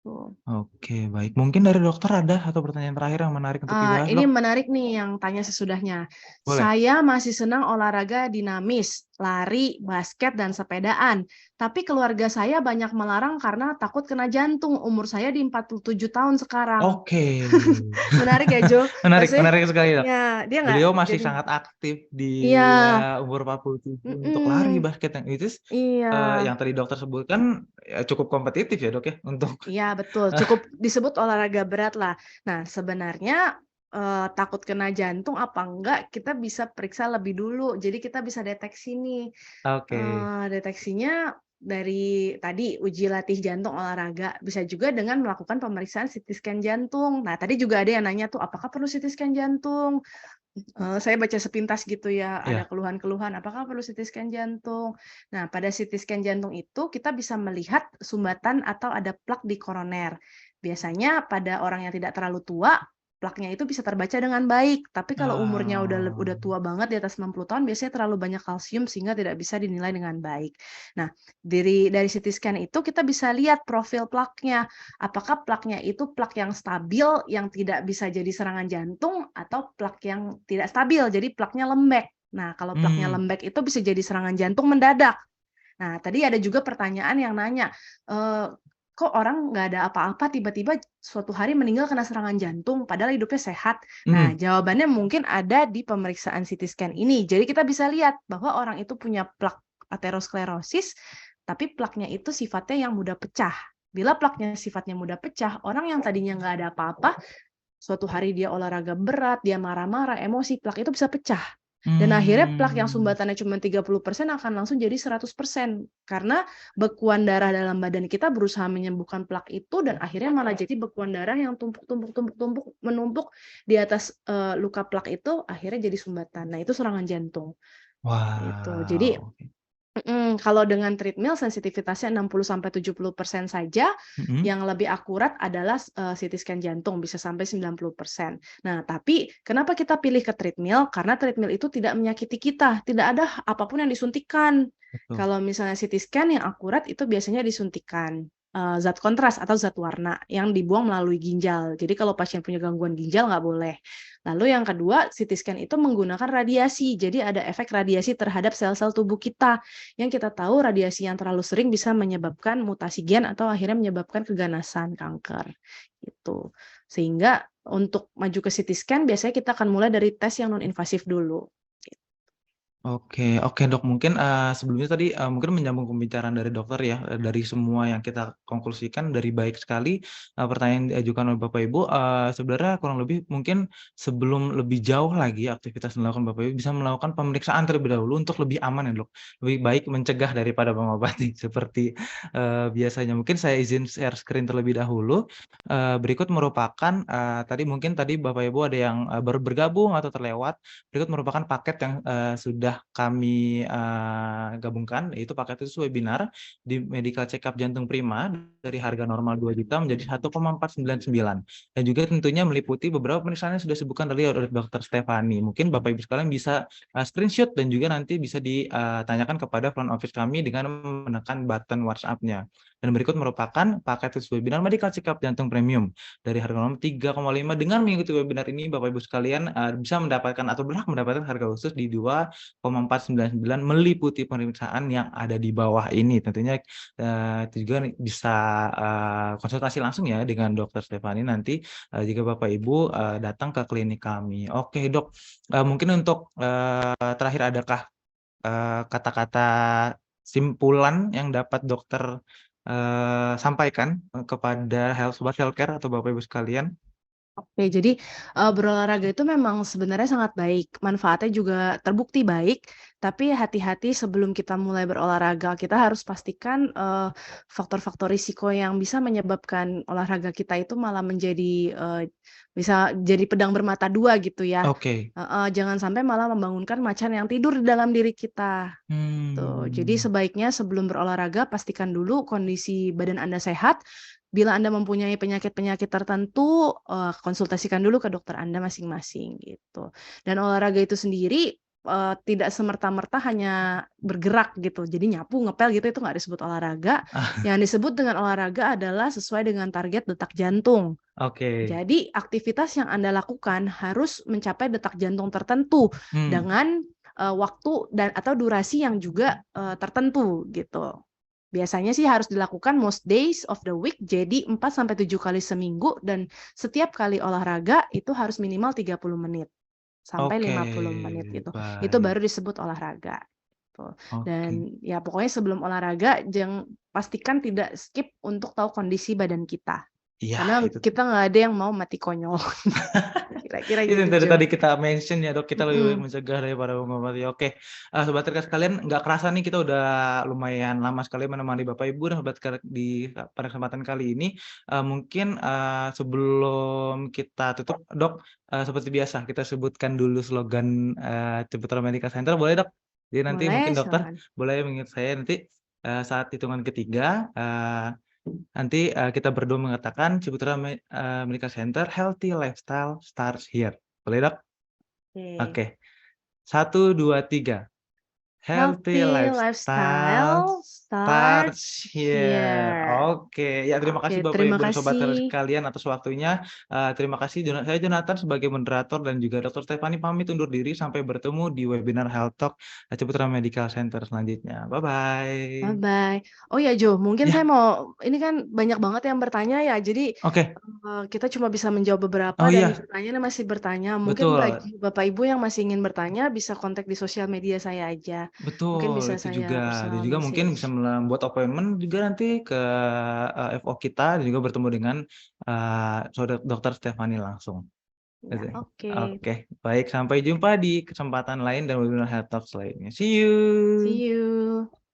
tuh. Oke, baik. Mungkin dari dokter ada atau pertanyaan terakhir yang menarik untuk dibahas, Ini Dok? menarik nih yang tanya sesudahnya. Boleh? Saya masih senang olahraga dinamis, lari, basket, dan sepedaan. Tapi keluarga saya banyak melarang karena takut kena jantung. Umur saya di 47 tahun sekarang. Oke. Menarik ya, Jo? Menarik Maksudnya, menarik sekali, Dok. ya dia nggak Beliau masih jadi sangat aktif di, iya, umur 47 untuk lari mhm, basket yang itu iya. yang tadi dokter sebutkan, ya cukup kompetitif ya, Dok, ya, untuk Iya betul, cukup disebut olahraga berat lah. Nah sebenarnya, takut kena jantung apa enggak, kita bisa periksa lebih dulu. Jadi kita bisa deteksi nih, oke. deteksinya dari tadi uji latih jantung olahraga, bisa juga dengan melakukan pemeriksaan CT scan jantung. Nah tadi juga ada yang nanya tuh, apakah perlu CT scan jantung? Saya baca sepintas gitu ya, ada Iya. keluhan-keluhan, apakah perlu CT scan jantung? Nah, pada CT scan jantung itu kita bisa melihat sumbatan atau ada plak di koroner. Biasanya pada orang yang tidak terlalu tua, plaknya itu bisa terbaca dengan baik. Tapi kalau umurnya udah Oh, tua banget di atas 60 tahun, biasanya terlalu banyak kalsium sehingga tidak bisa dinilai dengan baik. Nah, dari CT scan itu kita bisa lihat profil plaknya. Apakah plaknya itu plak yang stabil, yang tidak bisa jadi serangan jantung, atau plak yang tidak stabil, jadi plaknya lembek. Nah, kalau plaknya mmm, lembek itu bisa jadi serangan jantung mendadak. Nah, tadi ada juga pertanyaan yang nanya, eee, kok orang nggak ada apa-apa tiba-tiba suatu hari meninggal kena serangan jantung, padahal hidupnya sehat? Nah, mhm. jawabannya mungkin ada di pemeriksaan CT scan ini. Jadi kita bisa lihat bahwa orang itu punya plak aterosklerosis, tapi plaknya itu sifatnya yang mudah pecah. Bila plaknya sifatnya mudah pecah, orang yang tadinya nggak ada apa-apa, suatu hari dia olahraga berat, dia marah-marah, emosi, plak itu bisa pecah. Dan akhirnya plak yang Mmm, sumbatannya cuma 30% akan langsung jadi 100%. Karena bekuan darah dalam badan kita berusaha menyembuhkan plak itu dan akhirnya malah jadi bekuan darah yang menumpuk di atas, luka plak itu akhirnya jadi sumbatan. Nah, itu serangan jantung, gitu. Jadi wow, kalau dengan treadmill sensitivitasnya 60-70% saja, mhm, yang lebih akurat adalah, CT scan jantung bisa sampai 90%. Nah, tapi kenapa kita pilih ke treadmill? Karena treadmill itu tidak menyakiti kita, tidak ada apapun yang disuntikkan. betul. Kalau misalnya CT scan yang akurat itu biasanya disuntikan, zat kontras atau zat warna yang dibuang melalui ginjal. Jadi kalau pasien punya gangguan ginjal nggak boleh. Lalu yang kedua, CT scan itu menggunakan radiasi, jadi ada efek radiasi terhadap sel-sel tubuh kita. Yang kita tahu radiasi yang terlalu sering bisa menyebabkan mutasi gen atau akhirnya menyebabkan keganasan, kanker, gitu. Sehingga untuk maju ke CT scan biasanya kita akan mulai dari tes yang non invasif dulu. Oke, oke Dok. Mungkin sebelumnya tadi mungkin menyambung pembicaraan dari dokter ya, dari semua yang kita konklusikan dari baik sekali pertanyaan yang diajukan oleh Bapak Ibu. Sebenarnya kurang lebih mungkin sebelum lebih jauh lagi aktivitas yang dilakukan Bapak Ibu bisa melakukan pemeriksaan terlebih dahulu untuk lebih aman ya Dok. Lebih baik mencegah daripada mengobati seperti biasanya. Mungkin saya izin share screen terlebih dahulu. Berikut merupakan tadi Bapak Ibu ada yang baru bergabung atau terlewat. Berikut merupakan paket yang sudah kami gabungkan, yaitu paket khusus webinar di Medical Check-up Jantung Prima dari harga normal 2 juta menjadi 1,499. Dan juga tentunya meliputi beberapa pemeriksaan yang sudah disebutkan tadi oleh Dr. Stefani. Mungkin Bapak Ibu sekalian bisa screenshot dan juga nanti bisa ditanyakan kepada front office kami dengan menekan button WhatsApp-nya. Dan berikut merupakan paket khusus webinar Medical Check-up Jantung Premium dari harga normal 3,5. Dengan mengikuti webinar ini Bapak Ibu sekalian bisa mendapatkan atau berhak mendapatkan harga khusus di 2,499 meliputi pemeriksaan yang ada di bawah ini. Tentunya itu juga bisa konsultasi langsung ya dengan Dokter Stefani nanti jika Bapak Ibu datang ke klinik kami. Oke Dok, mungkin untuk terakhir adakah kata-kata simpulan yang dapat dokter sampaikan kepada Sobat Healthcare atau Bapak Ibu sekalian? Oke, jadi, berolahraga itu memang sebenarnya sangat baik, manfaatnya juga terbukti baik, tapi hati-hati sebelum kita mulai berolahraga. Kita harus pastikan, faktor-faktor risiko yang bisa menyebabkan olahraga kita itu malah menjadi, bisa jadi pedang bermata dua gitu ya. Oke. Heeh, jangan sampai malah membangunkan macan yang tidur di dalam diri kita, tuh. Jadi Hmm. sebaiknya sebelum berolahraga pastikan dulu kondisi badan Anda sehat. Bila Anda mempunyai penyakit-penyakit tertentu, konsultasikan dulu ke dokter Anda masing-masing gitu. Dan olahraga itu sendiri, tidak semerta-merta hanya bergerak gitu. Jadi nyapu, ngepel gitu itu nggak disebut olahraga. Yang disebut dengan olahraga adalah sesuai dengan target detak jantung. Oke. Jadi aktivitas yang Anda lakukan harus mencapai detak jantung tertentu Hmm. dengan, waktu dan atau durasi yang juga, tertentu gitu. Biasanya sih harus dilakukan most days of the week, jadi 4 sampai 7 kali seminggu dan setiap kali olahraga itu harus minimal 30 menit sampai Oke, 50 menit gitu. Itu baik. baru disebut olahraga, gitu. Oke. Dan ya pokoknya sebelum olahraga pastikan tidak skip untuk tahu kondisi badan kita. Iya, Karena itu kita nggak ada yang mau mati konyol. Kira-kira itu gitu, yang dari Jo. tadi kita mention ya Dok, kita lebih baik Mhm. mencegah daripada mengobati. Oke, Sobat Cerdas sekalian, nggak kerasa nih kita udah lumayan lama sekali menemani Bapak Ibu dan Sobat Cerdas pada kesempatan kali ini. Mungkin sebelum kita tutup Dok, seperti biasa kita sebutkan dulu slogan Ciputra Medical Center, boleh Dok? Jadi nanti Boleh, mungkin dokter silakan. boleh mengingat saya nanti saat hitungan ketiga, nanti kita berdua mengatakan Ciputra Medical Center, healthy lifestyle starts here. Boleh Dok? Oke. Oke. 1, 2, 3. Healthy Healthy lifestyle lifestyle starts starts here. here. Oke, ya terima kasih Oke, Bapak terima Ibu dan sobat kasih. sekalian atas waktunya. Terima kasih saya Jonathan sebagai moderator dan juga Dr. Stefani pamit undur diri sampai bertemu di webinar Health Talk Ciputra Medical Center selanjutnya. Bye bye. Bye-bye. Oh ya Jo, mungkin saya Ya, mau ini kan banyak banget yang bertanya ya, jadi, oke. kita cuma bisa menjawab beberapa Oh dan iya, pertanyaannya masih bertanya. Mungkin betul. bagi Bapak Ibu yang masih ingin bertanya bisa kontak di sosial media saya aja. Mungkin Betul, bisa itu juga. saya Dan personal juga mungkin bisa message. membuat appointment juga nanti ke FO kita dan juga bertemu dengan saudara Dokter Stefani langsung. Ya, Gitu. oke. Oke, baik. Sampai jumpa di kesempatan lain dan webinar Health Talks lainnya. See you. See you.